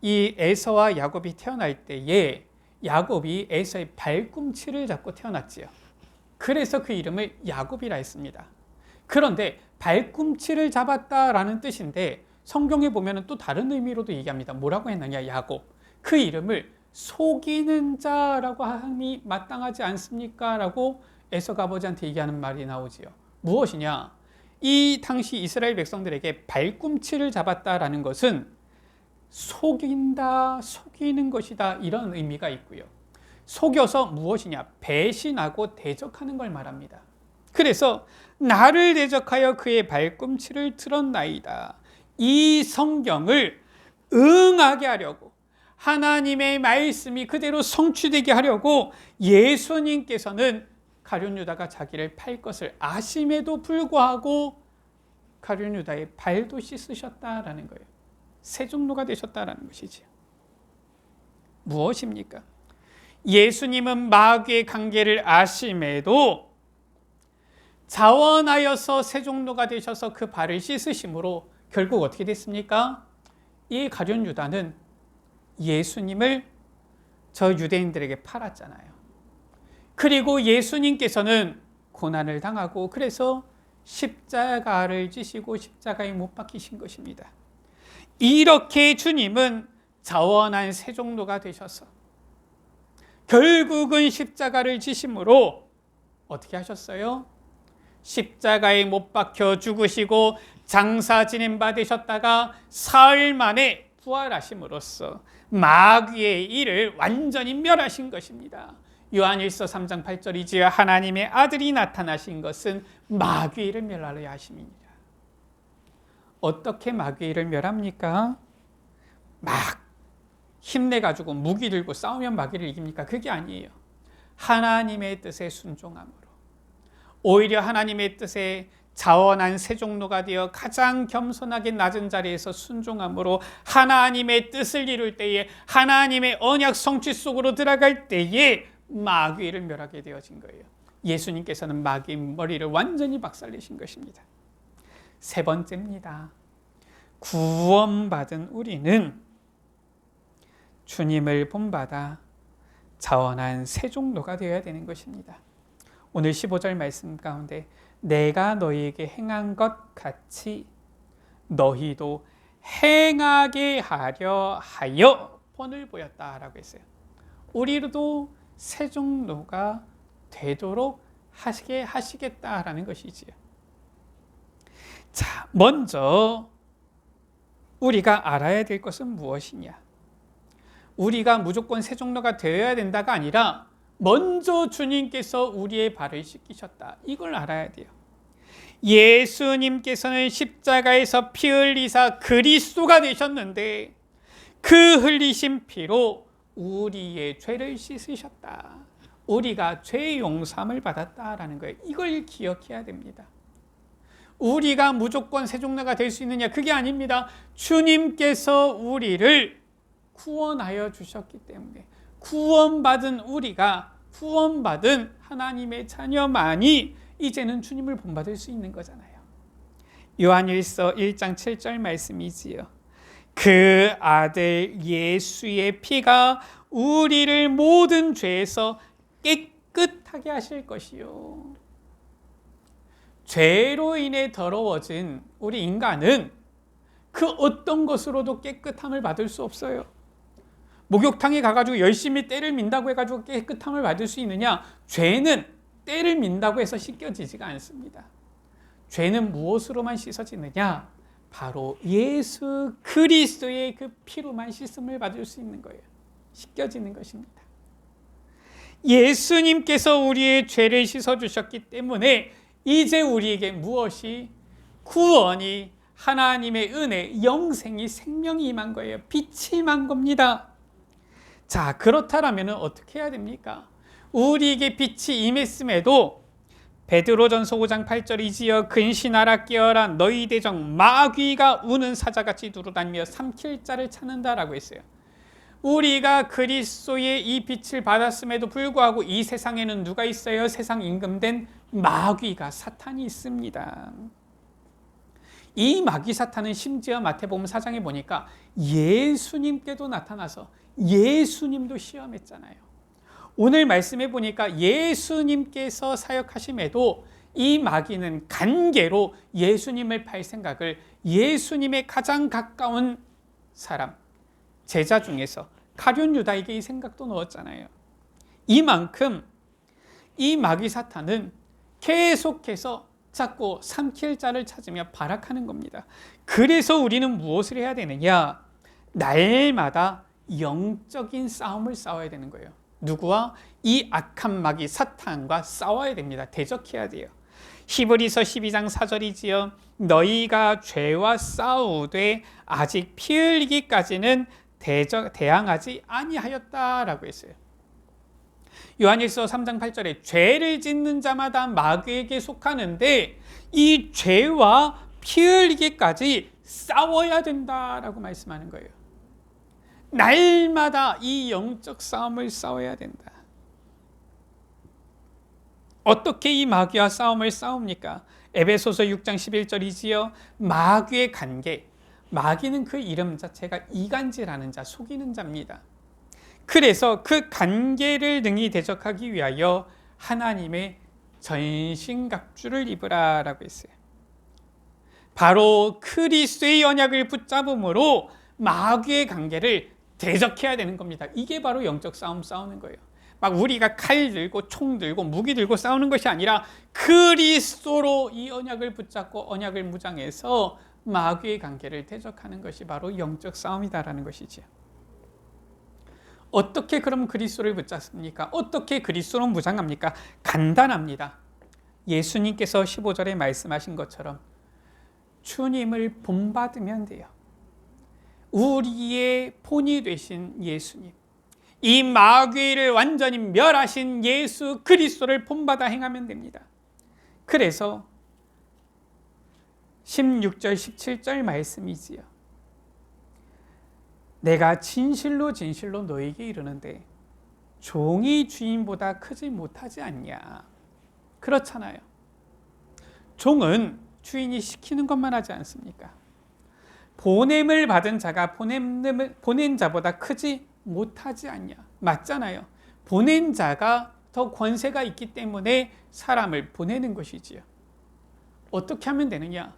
이 에서와 야곱이 태어날 때에 야곱이 에서의 발꿈치를 잡고 태어났지요. 그래서 그 이름을 야곱이라 했습니다. 그런데 발꿈치를 잡았다라는 뜻인데 성경에 보면 또 다른 의미로도 얘기합니다. 뭐라고 했느냐? 야곱. 그 이름을 속이는 자라고 함이 마땅하지 않습니까? 라고 에서가 아버지한테 얘기하는 말이 나오지요. 무엇이냐? 이 당시 이스라엘 백성들에게 발꿈치를 잡았다라는 것은 속인다, 속이는 것이다 이런 의미가 있고요. 속여서 무엇이냐? 배신하고 대적하는 걸 말합니다. 그래서 나를 대적하여 그의 발꿈치를 들었나이다. 이 성경을 응하게 하려고, 하나님의 말씀이 그대로 성취되게 하려고 예수님께서는 가룟 유다가 자기를 팔 것을 아심에도 불구하고 가룟 유다의 발도 씻으셨다라는 거예요. 세종로가 되셨다라는 것이지요. 무엇입니까? 예수님은 마귀의 관계를 아심에도 자원하여서 세종로가 되셔서 그 발을 씻으심으로 결국 어떻게 됐습니까? 이 가룟 유다는 예수님을 저 유대인들에게 팔았잖아요. 그리고 예수님께서는 고난을 당하고 그래서 십자가를 지시고 십자가에 못 박히신 것입니다. 이렇게 주님은 자원한 세종로가 되셔서 결국은 십자가를 지심으로 어떻게 하셨어요? 십자가에 못 박혀 죽으시고 장사 지낸 바 되셨다가 사흘 만에 부활하심으로써 마귀의 일을 완전히 멸하신 것입니다. 요한일서 3장 8절이지요. 하나님의 아들이 나타나신 것은 마귀의 일을 멸하려 하심이니라. 어떻게 마귀의 일을 멸합니까? 막 힘내가지고 무기 들고 싸우면 마귀를 이깁니까? 그게 아니에요. 하나님의 뜻에 순종함으로, 오히려 하나님의 뜻에 자원한 세종로가 되어 가장 겸손하게 낮은 자리에서 순종함으로 하나님의 뜻을 이룰 때에, 하나님의 언약 성취 속으로 들어갈 때에 마귀를 멸하게 되어진 거예요. 예수님께서는 마귀의 머리를 완전히 박살내신 것입니다. 세 번째입니다. 구원받은 우리는 주님을 본받아 자원한 세종로가 되어야 되는 것입니다. 오늘 15절 말씀 가운데 내가 너희에게 행한 것 같이 너희도 행하게 하려 하여 본을 보였다라고 했어요. 우리도 세종로가 되도록 하시겠다라는 것이지요. 자, 먼저 우리가 알아야 될 것은 무엇이냐? 우리가 무조건 세종로가 되어야 된다가 아니라 먼저 주님께서 우리의 발을 씻기셨다. 이걸 알아야 돼요. 예수님께서는 십자가에서 피 흘리사 그리스도가 되셨는데 그 흘리신 피로 우리의 죄를 씻으셨다. 우리가 죄 용서함을 받았다라는 거예요. 이걸 기억해야 됩니다. 우리가 무조건 세종로가 될 수 있느냐? 그게 아닙니다. 주님께서 우리를 구원하여 주셨기 때문에 구원받은 우리가, 구원받은 하나님의 자녀만이 이제는 주님을 본받을 수 있는 거잖아요. 요한일서 1장 7절 말씀이지요. 그 아들 예수의 피가 우리를 모든 죄에서 깨끗하게 하실 것이요. 죄로 인해 더러워진 우리 인간은 그 어떤 것으로도 깨끗함을 받을 수 없어요. 목욕탕에 가가지고 열심히 때를 민다고 해가지고 깨끗함을 받을 수 있느냐? 죄는 때를 민다고 해서 씻겨지지가 않습니다. 죄는 무엇으로만 씻어지느냐? 바로 예수 그리스도의 그 피로만 씻음을 받을 수 있는 거예요. 씻겨지는 것입니다. 예수님께서 우리의 죄를 씻어주셨기 때문에 이제 우리에게 무엇이? 구원이, 하나님의 은혜, 영생이, 생명이 임한 거예요. 빛이 임한 겁니다. 자, 그렇다면 어떻게 해야 됩니까? 우리에게 빛이 임했음에도 베드로전서 5장 8절이지요. 근신하라 깨어라 너희 대적 마귀가 우는 사자같이 두루다니며 삼킬 자를 찾는다라고 했어요. 우리가 그리스도의 이 빛을 받았음에도 불구하고 이 세상에는 누가 있어요? 세상 임금된 마귀가, 사탄이 있습니다. 이 마귀 사탄은 심지어 마태복음 4장에 보니까 예수님께도 나타나서 예수님도 시험했잖아요. 오늘 말씀해 보니까 예수님께서 사역하심에도 이 마귀는 간계로 예수님을 팔 생각을 예수님의 가장 가까운 사람, 제자 중에서 가룟 유다에게 이 생각도 넣었잖아요. 이만큼 이 마귀 사탄은 계속해서 자꾸 삼킬 자를 찾으며 발악하는 겁니다. 그래서 우리는 무엇을 해야 되느냐? 날마다 영적인 싸움을 싸워야 되는 거예요. 누구와? 이 악한 마귀 사탄과 싸워야 됩니다. 대적해야 돼요. 히브리서 12장 4절이지요. 너희가 죄와 싸우되 아직 피 흘리기까지는 대항하지 아니하였다라고 했어요. 요한일서 3장 8절에 죄를 짓는 자마다 마귀에게 속하는데 이 죄와 피 흘리기까지 싸워야 된다라고 말씀하는 거예요. 날마다 이 영적 싸움을 싸워야 된다. 어떻게 이 마귀와 싸움을 싸웁니까? 에베소서 6장 11절이지요. 마귀의 관계. 마귀는 그 이름 자체가 이간질하는 자, 속이는 자입니다. 그래서 그 관계를 능히 대적하기 위하여 하나님의 전신갑주를 입으라라고 했어요. 바로 그리스도의 언약을 붙잡음으로 마귀의 관계를 대적해야 되는 겁니다. 이게 바로 영적 싸움 싸우는 거예요. 막 우리가 칼 들고 총 들고 무기 들고 싸우는 것이 아니라 그리스도로 이 언약을 붙잡고 언약을 무장해서 마귀의 관계를 대적하는 것이 바로 영적 싸움이다라는 것이죠. 어떻게 그럼 그리스도를 붙잡습니까? 어떻게 그리스도로 무장합니까? 간단합니다. 예수님께서 15절에 말씀하신 것처럼 주님을 본받으면 돼요. 우리의 본이 되신 예수님, 이 마귀를 완전히 멸하신 예수 그리스도를 본받아 행하면 됩니다. 그래서 16절 17절 말씀이지요. 내가 진실로 진실로 너에게 이르는데 종이 주인보다 크지 못하지 않냐. 그렇잖아요. 종은 주인이 시키는 것만 하지 않습니까? 보냄을 받은 자가 보낸 자보다 크지 못하지 않냐. 맞잖아요. 보낸 자가 더 권세가 있기 때문에 사람을 보내는 것이지요. 어떻게 하면 되느냐?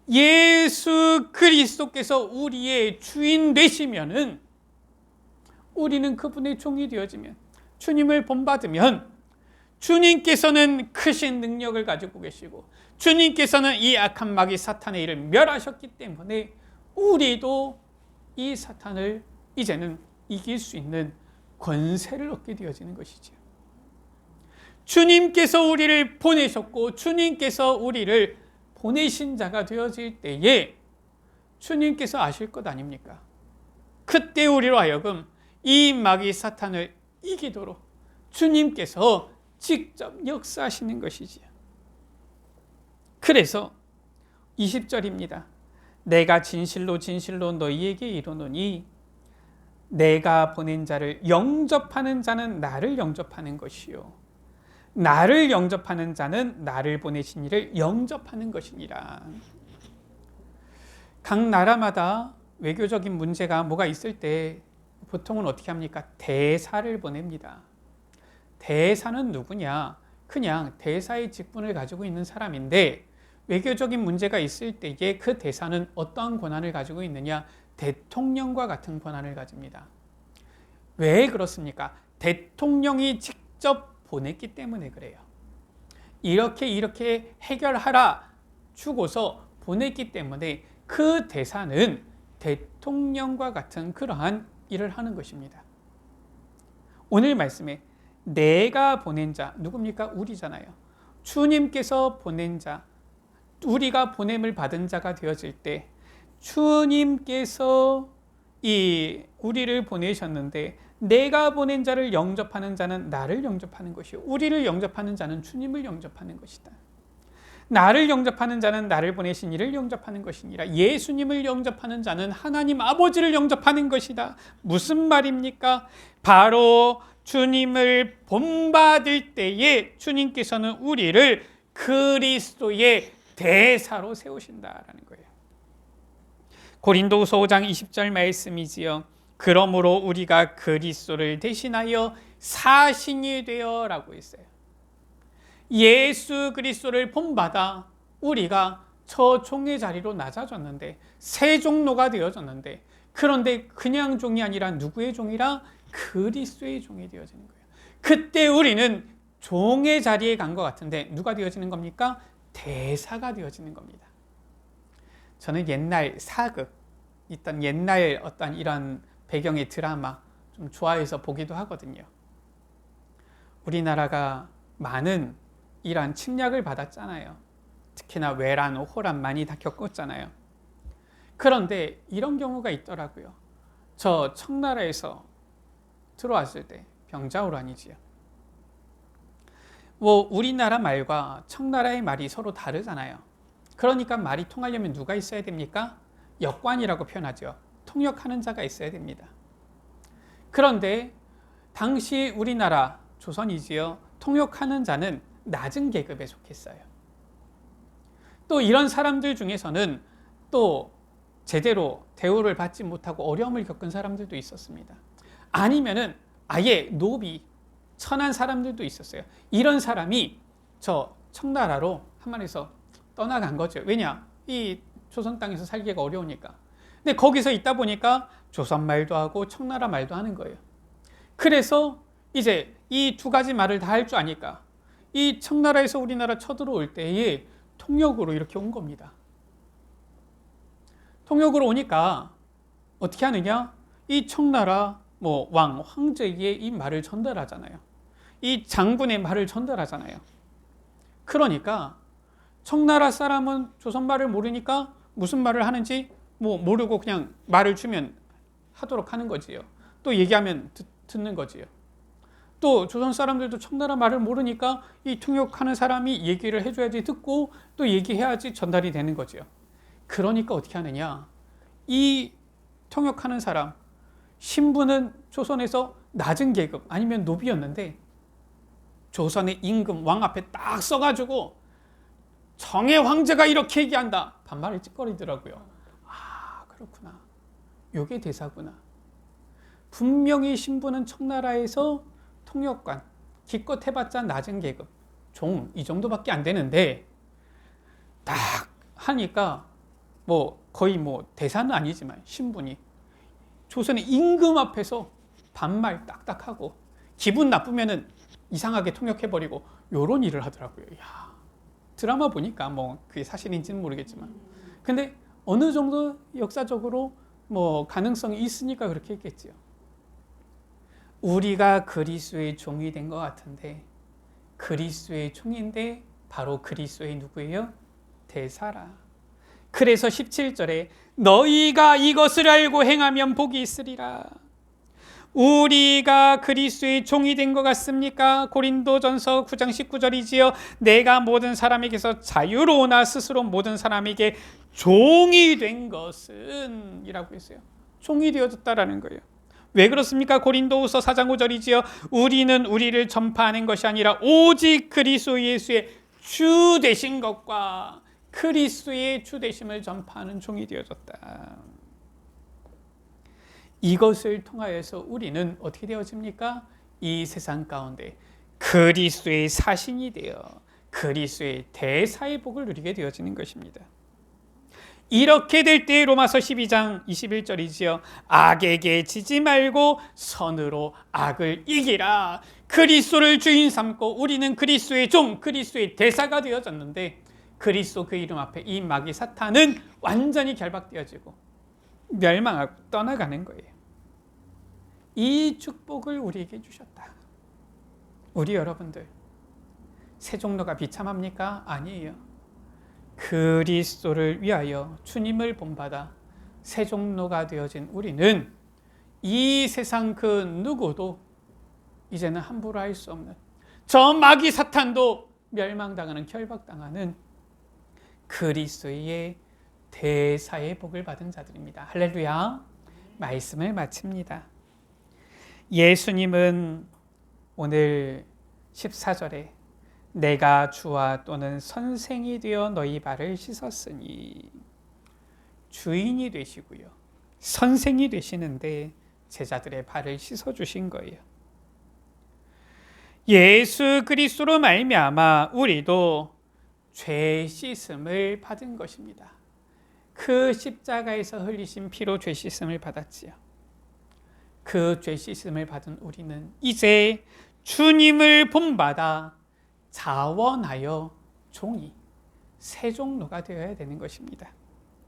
예수 그리스도께서 우리의 주인 되시면은 우리는 그분의 종이 되어지면, 주님을 본받으면 주님께서는 크신 능력을 가지고 계시고 주님께서는 이 악한 마귀 사탄의 일을 멸하셨기 때문에 우리도 이 사탄을 이제는 이길 수 있는 권세를 얻게 되어지는 것이죠. 주님께서 우리를 보내셨고 주님께서 우리를 보내신 자가 되어질 때에 주님께서 아실 것 아닙니까? 그때 우리로 하여금 이 마귀 사탄을 이기도록 주님께서 직접 역사하시는 것이지요. 그래서 20절입니다. 내가 진실로 진실로 너희에게 이르노니 내가 보낸 자를 영접하는 자는 나를 영접하는 것이요 나를 영접하는 자는 나를 보내신 이를 영접하는 것이니라. 각 나라마다 외교적인 문제가 뭐가 있을 때 보통은 어떻게 합니까? 대사를 보냅니다. 대사는 누구냐? 그냥 대사의 직분을 가지고 있는 사람인데 외교적인 문제가 있을 때에 그 대사는 어떠한 권한을 가지고 있느냐? 대통령과 같은 권한을 가집니다. 왜 그렇습니까? 대통령이 직접 보냈기 때문에 그래요. 이렇게 해결하라 주고서 보냈기 때문에 그 대사는 대통령과 같은 그러한 일을 하는 것입니다. 오늘 말씀에 내가 보낸 자, 누굽니까? 우리잖아요. 주님께서 보낸 자, 우리가 보냄을 받은 자가 되어질 때 주님께서 우리를 보내셨는데 내가 보낸 자를 영접하는 자는 나를 영접하는 것이요 우리를 영접하는 자는 주님을 영접하는 것이다. 나를 영접하는 자는 나를 보내신 이를 영접하는 것이니라. 예수님을 영접하는 자는 하나님 아버지를 영접하는 것이다. 무슨 말입니까? 바로 주님을 본받을 때에 주님께서는 우리를 그리스도의 대사로 세우신다라는 거예요. 고린도후서 5장 20절 말씀이지요. 그러므로 우리가 그리스도를 대신하여 사신이 되어 라고 했어요. 예수 그리스도를 본받아 우리가 저 종의 자리로 낮아졌는데 새 종로가 되어졌는데 그런데 그냥 종이 아니라 누구의 종이라? 그리스도의 종이 되어지는 거예요. 그때 우리는 종의 자리에 간 것 같은데 누가 되어지는 겁니까? 대사가 되어지는 겁니다. 저는 옛날 사극 있던 옛날 어떤 이런 배경의 드라마 좀 좋아해서 보기도 하거든요. 우리나라가 많은 이러한 침략을 받았잖아요. 특히나 외란, 호란 많이 다 겪었잖아요. 그런데 이런 경우가 있더라고요. 저 청나라에서 들어왔을 때 병자호란이지요. 뭐 우리나라 말과 청나라의 말이 서로 다르잖아요. 그러니까 말이 통하려면 누가 있어야 됩니까? 역관이라고 표현하죠. 통역하는 자가 있어야 됩니다. 그런데 당시 우리나라 조선이지요. 통역하는 자는 낮은 계급에 속했어요. 또 이런 사람들 중에서는 또 제대로 대우를 받지 못하고 어려움을 겪은 사람들도 있었습니다. 아니면은 아예 노비, 천한 사람들도 있었어요. 이런 사람이 저 청나라로 한 말에서 떠나간 거죠. 왜냐? 이 조선 땅에서 살기가 어려우니까. 근데 거기서 있다 보니까 조선 말도 하고 청나라 말도 하는 거예요. 그래서 이제 이 두 가지 말을 다 할 줄 아니까 이 청나라에서 우리나라 쳐들어올 때에 통역으로 이렇게 온 겁니다. 통역으로 오니까 어떻게 하느냐? 이 청나라 뭐 왕, 황제의 이 말을 전달하잖아요. 이 장군의 말을 전달하잖아요. 그러니까 청나라 사람은 조선 말을 모르니까 무슨 말을 하는지 뭐 모르고 그냥 말을 주면 하도록 하는 거지요. 또 얘기하면 듣는 거지요. 또 조선 사람들도 청나라 말을 모르니까 이 통역하는 사람이 얘기를 해줘야지 듣고 또 얘기해야지 전달이 되는 거지요. 그러니까 어떻게 하느냐? 이 통역하는 사람, 신분은 조선에서 낮은 계급 아니면 노비였는데 조선의 임금 왕 앞에 딱 써가지고 정의 황제가 이렇게 얘기한다. 반말을 찌꺼리더라고요. 아, 그렇구나. 요게 대사구나. 분명히 신분은 청나라에서 통역관, 기껏 해봤자 낮은 계급, 종 이 정도밖에 안 되는데 딱 하니까 뭐 거의 뭐 대사는 아니지만 신분이 조선의 임금 앞에서 반말 딱딱하고 기분 나쁘면은 이상하게 통역해버리고 요런 일을 하더라고요. 야, 드라마 보니까 뭐 그게 사실인지는 모르겠지만 근데 어느 정도 역사적으로 뭐 가능성이 있으니까 그렇게 했겠지요. 우리가 그리스도의 종이 된 것 같은데 그리스도의 종인데 바로 그리스도의 누구예요? 대사라. 그래서 17절에 너희가 이것을 알고 행하면 복이 있으리라. 우리가 그리스도의 종이 된 것 같습니까? 고린도전서 9장 19절이지요. 내가 모든 사람에게서 자유로우나 스스로 모든 사람에게 종이 된 것은 이라고 했어요. 종이 되어졌다라는 거예요. 왜 그렇습니까? 고린도후서 4장 5절이지요. 우리는 우리를 전파하는 것이 아니라 오직 그리스도 예수의 주 되신 것과 그리스도의 주 되심을 전파하는 종이 되어졌다. 이것을 통하여서 우리는 어떻게 되어집니까? 이 세상 가운데 그리스도의 사신이 되어 그리스도의 대사의 복을 누리게 되어지는 것입니다. 이렇게 될 때 로마서 12장 21절이지요. 악에게 지지 말고 선으로 악을 이기라. 그리스도를 주인 삼고 우리는 그리스도의 종, 그리스도의 대사가 되어졌는데 그리스도 그 이름 앞에 이 마귀 사탄은 완전히 결박되어지고 멸망하고 떠나가는 거예요. 이 축복을 우리에게 주셨다. 우리 여러분들 세종로가 비참합니까? 아니에요. 그리스도를 위하여 주님을 본받아 세종로가 되어진 우리는 이 세상 그 누구도 이제는 함부로 할 수 없는 저 마귀 사탄도 멸망당하는 결박당하는 그리스도의 대사의 복을 받은 자들입니다. 할렐루야. 말씀을 마칩니다. 예수님은 오늘 14절에 내가 주와 또는 선생이 되어 너희 발을 씻었으니 주인이 되시고요. 선생이 되시는데 제자들의 발을 씻어주신 거예요. 예수 그리스도로 말미암아 우리도 죄 씻음을 받은 것입니다. 그 십자가에서 흘리신 피로 죄 씻음을 받았지요. 그 죄 씻음을 받은 우리는 이제 주님을 본받아 자원하여 종이 세종로가 되어야 되는 것입니다.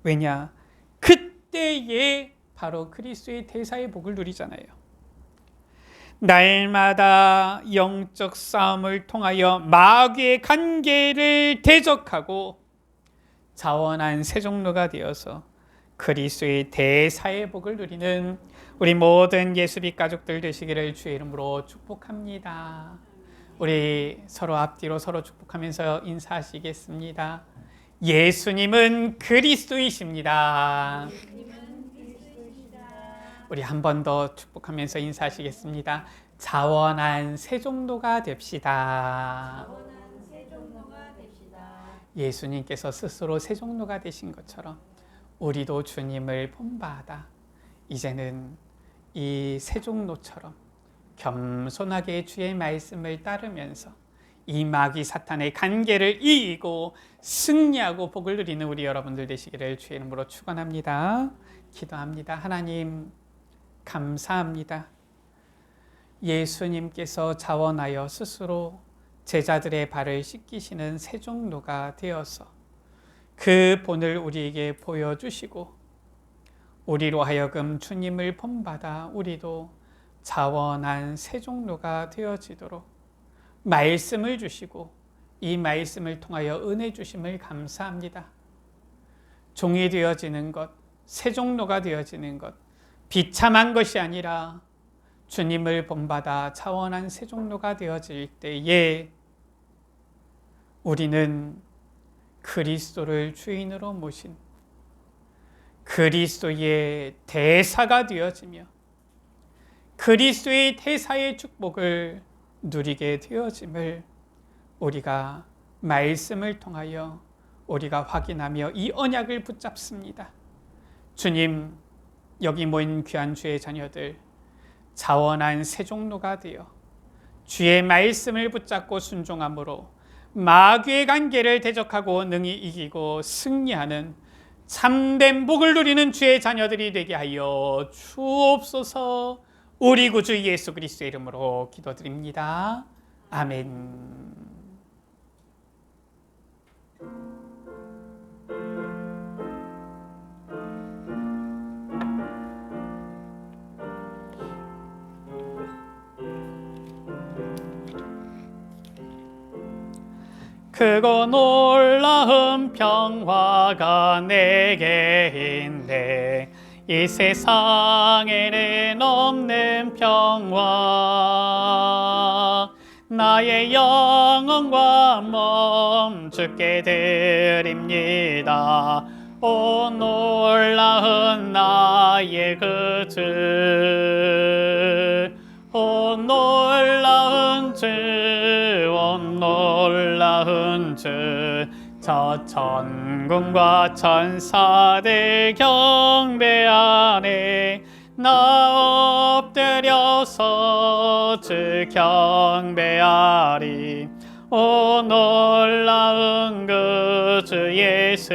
왜냐? 그때에 바로 그리스도의 대사의 복을 누리잖아요. 날마다 영적 싸움을 통하여 마귀의 관계를 대적하고 자원한 새 종로가 되어서 그리스도의 대사의 복을 누리는 우리 모든 예수빛 가족들 되시기를 주의 이름으로 축복합니다. 우리 서로 앞뒤로 서로 축복하면서 인사하시겠습니다. 예수님은 그리스도이십니다. 우리 한 번 더 축복하면서 인사하시겠습니다. 자원한 새 종로가 됩시다. 예수님께서 스스로 새 종로가 되신 것처럼 우리도 주님을 본받아 이제는 이 새 종로처럼 겸손하게 주의 말씀을 따르면서 이 마귀 사탄의 관계를 이기고 승리하고 복을 누리는 우리 여러분들 되시기를 주의 이름으로 축원합니다. 기도합니다. 하나님 감사합니다. 예수님께서 자원하여 스스로 제자들의 발을 씻기시는 새 종로가 되어서 그 본을 우리에게 보여주시고 우리로 하여금 주님을 본받아 우리도 자원한 새 종로가 되어지도록 말씀을 주시고 이 말씀을 통하여 은혜 주심을 감사합니다. 종이 되어지는 것, 새 종로가 되어지는 것, 비참한 것이 아니라 주님을 본받아 자원한 새 종로가 되어질 때에 우리는 그리스도를 주인으로 모신 그리스도의 대사가 되어지며 그리스도의 대사의 축복을 누리게 되어짐을 우리가 말씀을 통하여 우리가 확인하며 이 언약을 붙잡습니다. 주님, 여기 모인 귀한 주의 자녀들 자원한 새 종로가 되어 주의 말씀을 붙잡고 순종함으로 마귀의 관계를 대적하고 능히 이기고 승리하는 참된 복을 누리는 주의 자녀들이 되게 하여 주옵소서. 우리 구주 예수 그리스도의 이름으로 기도드립니다. 아멘. 크고 놀라운 평화가 내게 있네. 이 세상에는 없는 평화. 나의 영혼과 몸 주께 드립니다. 오 놀라운 나의 그 주, 오 놀라운 주, 오 놀라운 주. 저 천군과 천사들 경배하네. 나 엎드려서 주 경배하리. 오 놀라운 그 주 예수,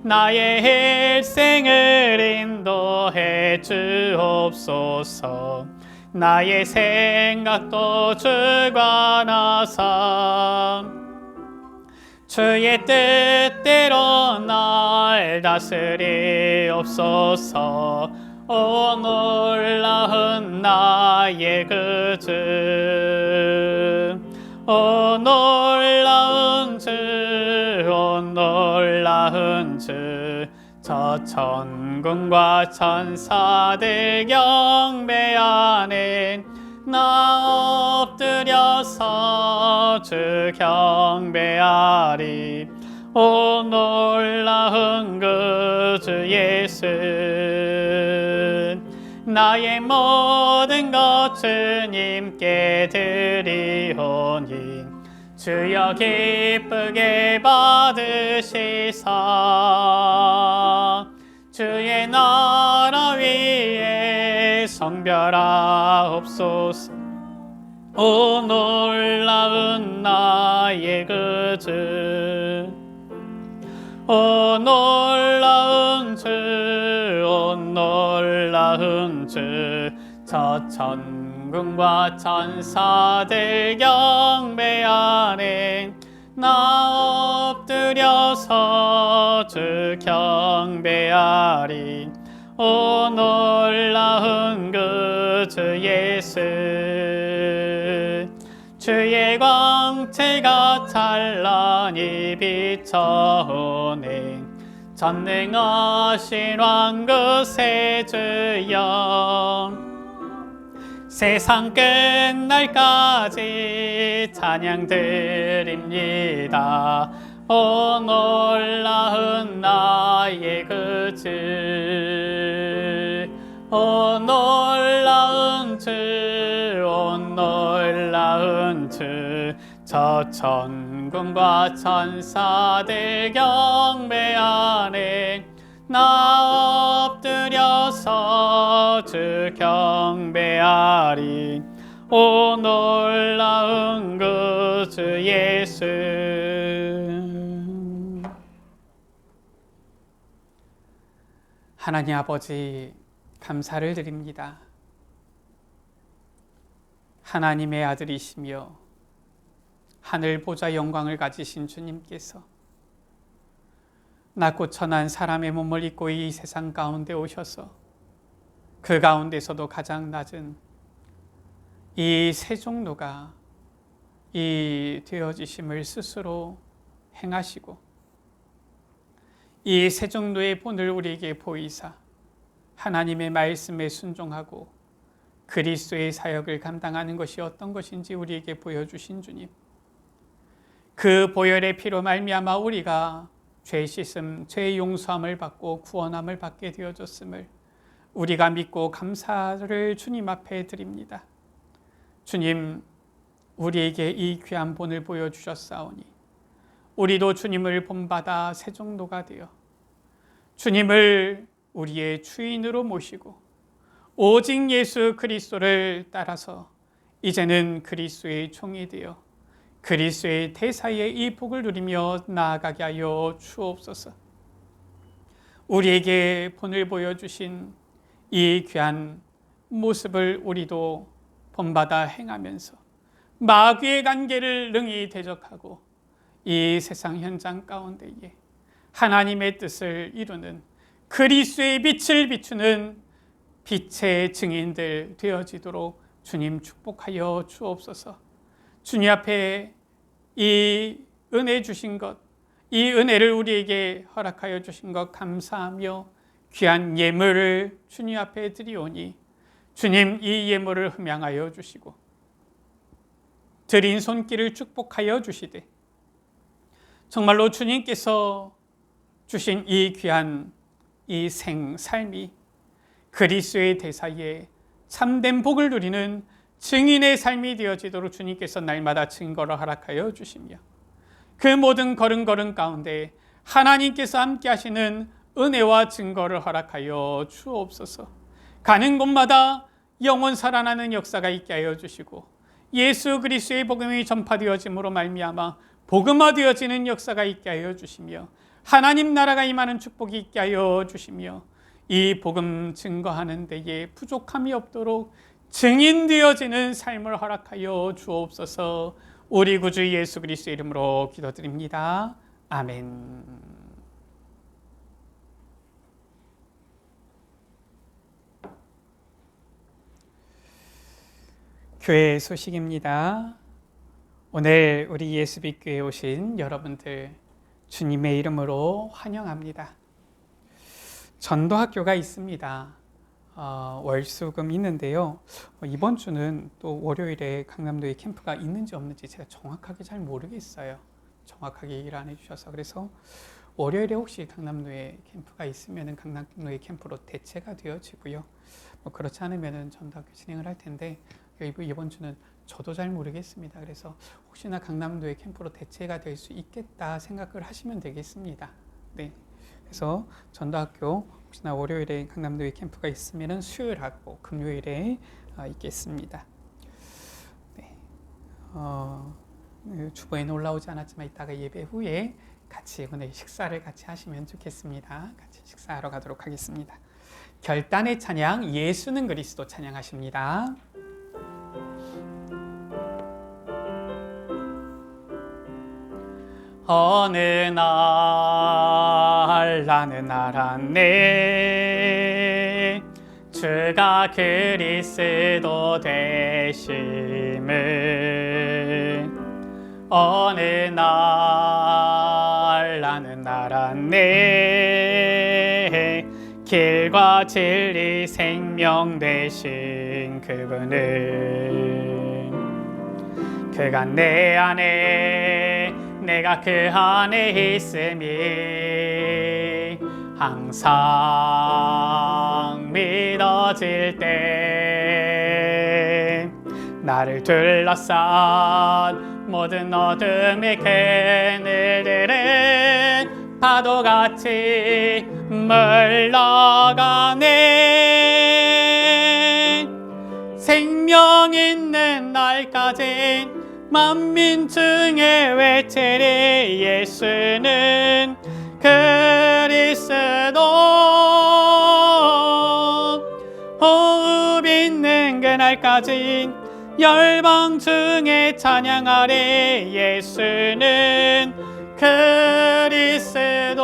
나의 일생을 인도해 주옵소서. 나의 생각도 주관하사 주의 뜻대로 날 다스리옵소서. 오 놀라운 나의 그 주, 오 놀라운 주, 오 놀라운 주. 저 천군과 천사들 경배하네. 나 엎드려서 주 경배하리. 오 놀라운 그 주 예수, 나의 모든 것 주님께 드리오니 주여 기쁘게 받으시사. 주의 나라 위에 성별하옵소서. 오 놀라운 나의 그 주, 오 놀라운 주, 오 놀라운 주. 저 천군과 천사들 경배하네. 나 엎드려서 주 경배하리. 오 놀라운 그 주 예수 주의 광채가 찬란히 비춰오네 전능하신 왕 그 세주여 세상 끝날까지 찬양 드립니다 오 놀라운 나의 그주 오 놀라운 주 오 놀라운 주 저 천군과 천사들 경배하네 나 엎드려서 주 경배하리 오 놀라운 그 주 예수 하나님 아버지 감사를 드립니다. 하나님의 아들이시며 하늘 보좌 영광을 가지신 주님께서 낮고 천한 사람의 몸을 입고 이 세상 가운데 오셔서 그 가운데서도 가장 낮은 이 세종로가 이 되어지심을 스스로 행하시고 이 세종로의 본을 우리에게 보이사 하나님의 말씀에 순종하고 그리스도의 사역을 감당하는 것이 어떤 것인지 우리에게 보여주신 주님 그 보혈의 피로 말미암아 우리가 죄 씻음, 죄 용서함을 받고 구원함을 받게 되어졌음을 우리가 믿고 감사를 주님 앞에 드립니다. 주님, 우리에게 이 귀한 본을 보여주셨사오니 우리도 주님을 본받아 세종로가 되어 주님을 우리의 주인으로 모시고 오직 예수 그리스도를 따라서 이제는 그리스도의 종이 되어 그리스도의 대사에 이 복을 누리며 나아가게 하여 주옵소서. 우리에게 본을 보여주신 이 귀한 모습을 우리도 본받아 행하면서 마귀의 관계를 능히 대적하고 이 세상 현장 가운데에 하나님의 뜻을 이루는 그리스도의 빛을 비추는 빛의 증인들 되어지도록 주님 축복하여 주옵소서. 주님 앞에 이 은혜 주신 것, 이 은혜를 우리에게 허락하여 주신 것 감사하며 귀한 예물을 주님 앞에 드리오니 주님 이 예물을 흠양하여 주시고 드린 손길을 축복하여 주시되 정말로 주님께서 주신 이 귀한 이 삶이 그리스도의 대사에 참된 복을 누리는 증인의 삶이 되어지도록 주님께서 날마다 증거를 허락하여 주시며 그 모든 걸음걸음 가운데 하나님께서 함께 하시는 은혜와 증거를 허락하여 주옵소서. 가는 곳마다 영원 살아나는 역사가 있게 하여 주시고 예수 그리스도의 복음이 전파되어짐으로 말미암아 복음화되어지는 역사가 있게 하여 주시며 하나님 나라가 임하는 축복이 있게 하여 주시며 이 복음 증거하는 데에 부족함이 없도록 증인되어지는 삶을 허락하여 주옵소서. 우리 구주 예수 그리스도의 이름으로 기도드립니다. 아멘. 교회 소식입니다. 오늘 우리 예수빛교회에 오신 여러분들 주님의 이름으로 환영합니다. 전도학교가 있습니다. 월수금 있는데요. 이번 주는 또 월요일에 강남도에 캠프가 있는지 없는지 제가 정확하게 잘 모르겠어요. 정확하게 얘기를 안 해주셔서. 그래서 월요일에 혹시 강남도에 캠프가 있으면 강남도에 캠프로 대체가 되어지고요. 그렇지 않으면 전도학교 진행을 할 텐데 이번 주는 저도 잘 모르겠습니다. 그래서 혹시나 강남도에 캠프로 대체가 될 수 있겠다 생각을 하시면 되겠습니다. 네. 그래서 전도학교 혹시나 월요일에 강남도에 캠프가 있으면 수요일하고 금요일에 있겠습니다. 네. 주보에는 올라오지 않았지만 이따가 예배 후에 같이 오늘 식사를 같이 하시면 좋겠습니다. 같이 식사하러 가도록 하겠습니다. 결단의 찬양 예수는 그리스도 찬양하십니다. 어느 날 나는 알았네 주가 그리스도 되심을 어느 날 나는 알았네. 길과 진리 생명 되신 그분을 그가 내 안에 내가 그 안에 있음이 항상 믿어질 때 나를 둘러싼 모든 어둠의 그늘들은 파도같이 물러가네. 생명 있는 날까지 만민 중에 외치리 예수는 그리스도. 호흡 있는 그날까지 열방 중에 찬양하리 예수는 그리스도.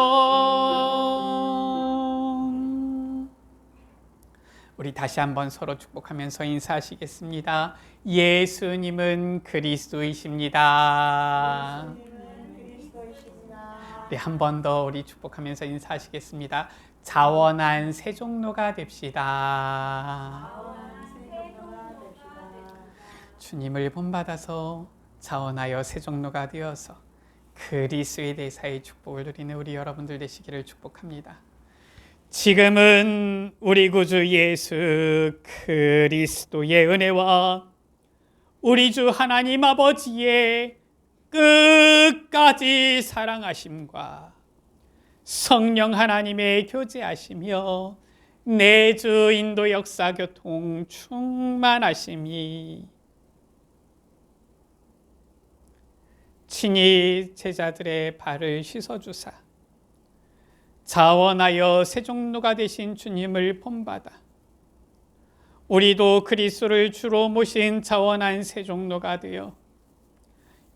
우리 다시 한번 서로 축복하면서 인사하시겠습니다. 예수님은 그리스도이십니다. 네, 한 번 더 우리 축복하면서 인사하시겠습니다. 자원한 세종로가 됩시다. 주님을 본받아서 자원하여 세종로가 되어서 그리스도의 대사의 축복을 누리는 우리 여러분들 되시기를 축복합니다. 지금은 우리 구주 예수 그리스도의 은혜와 우리 주 하나님 아버지의 끝까지 사랑하심과 성령 하나님의 교제하시며 내주 인도 역사 교통 충만하심이 친히 제자들의 발을 씻어주사 자원하여 세종로가 되신 주님을 본받아 우리도 그리스도를 주로 모신 자원한 세종로가 되어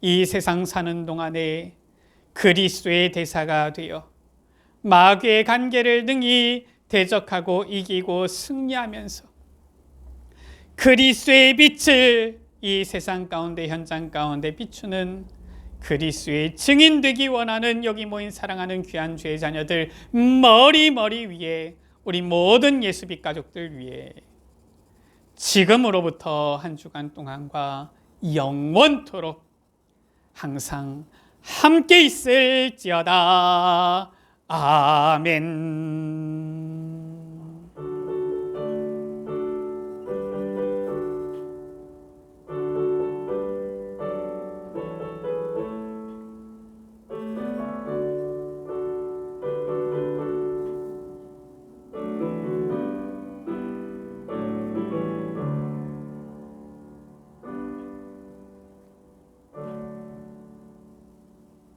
이 세상 사는 동안에 그리스도의 대사가 되어 마귀의 관계를 능히 대적하고 이기고 승리하면서 그리스도의 빛을 이 세상 가운데 현장 가운데 비추는 그리스도의 증인 되기 원하는 여기 모인 사랑하는 귀한 주의 자녀들 머리 위에 우리 모든 예수빛 가족들 위에 지금으로부터 한 주간 동안과 영원토록 항상 함께 있을지어다. 아멘.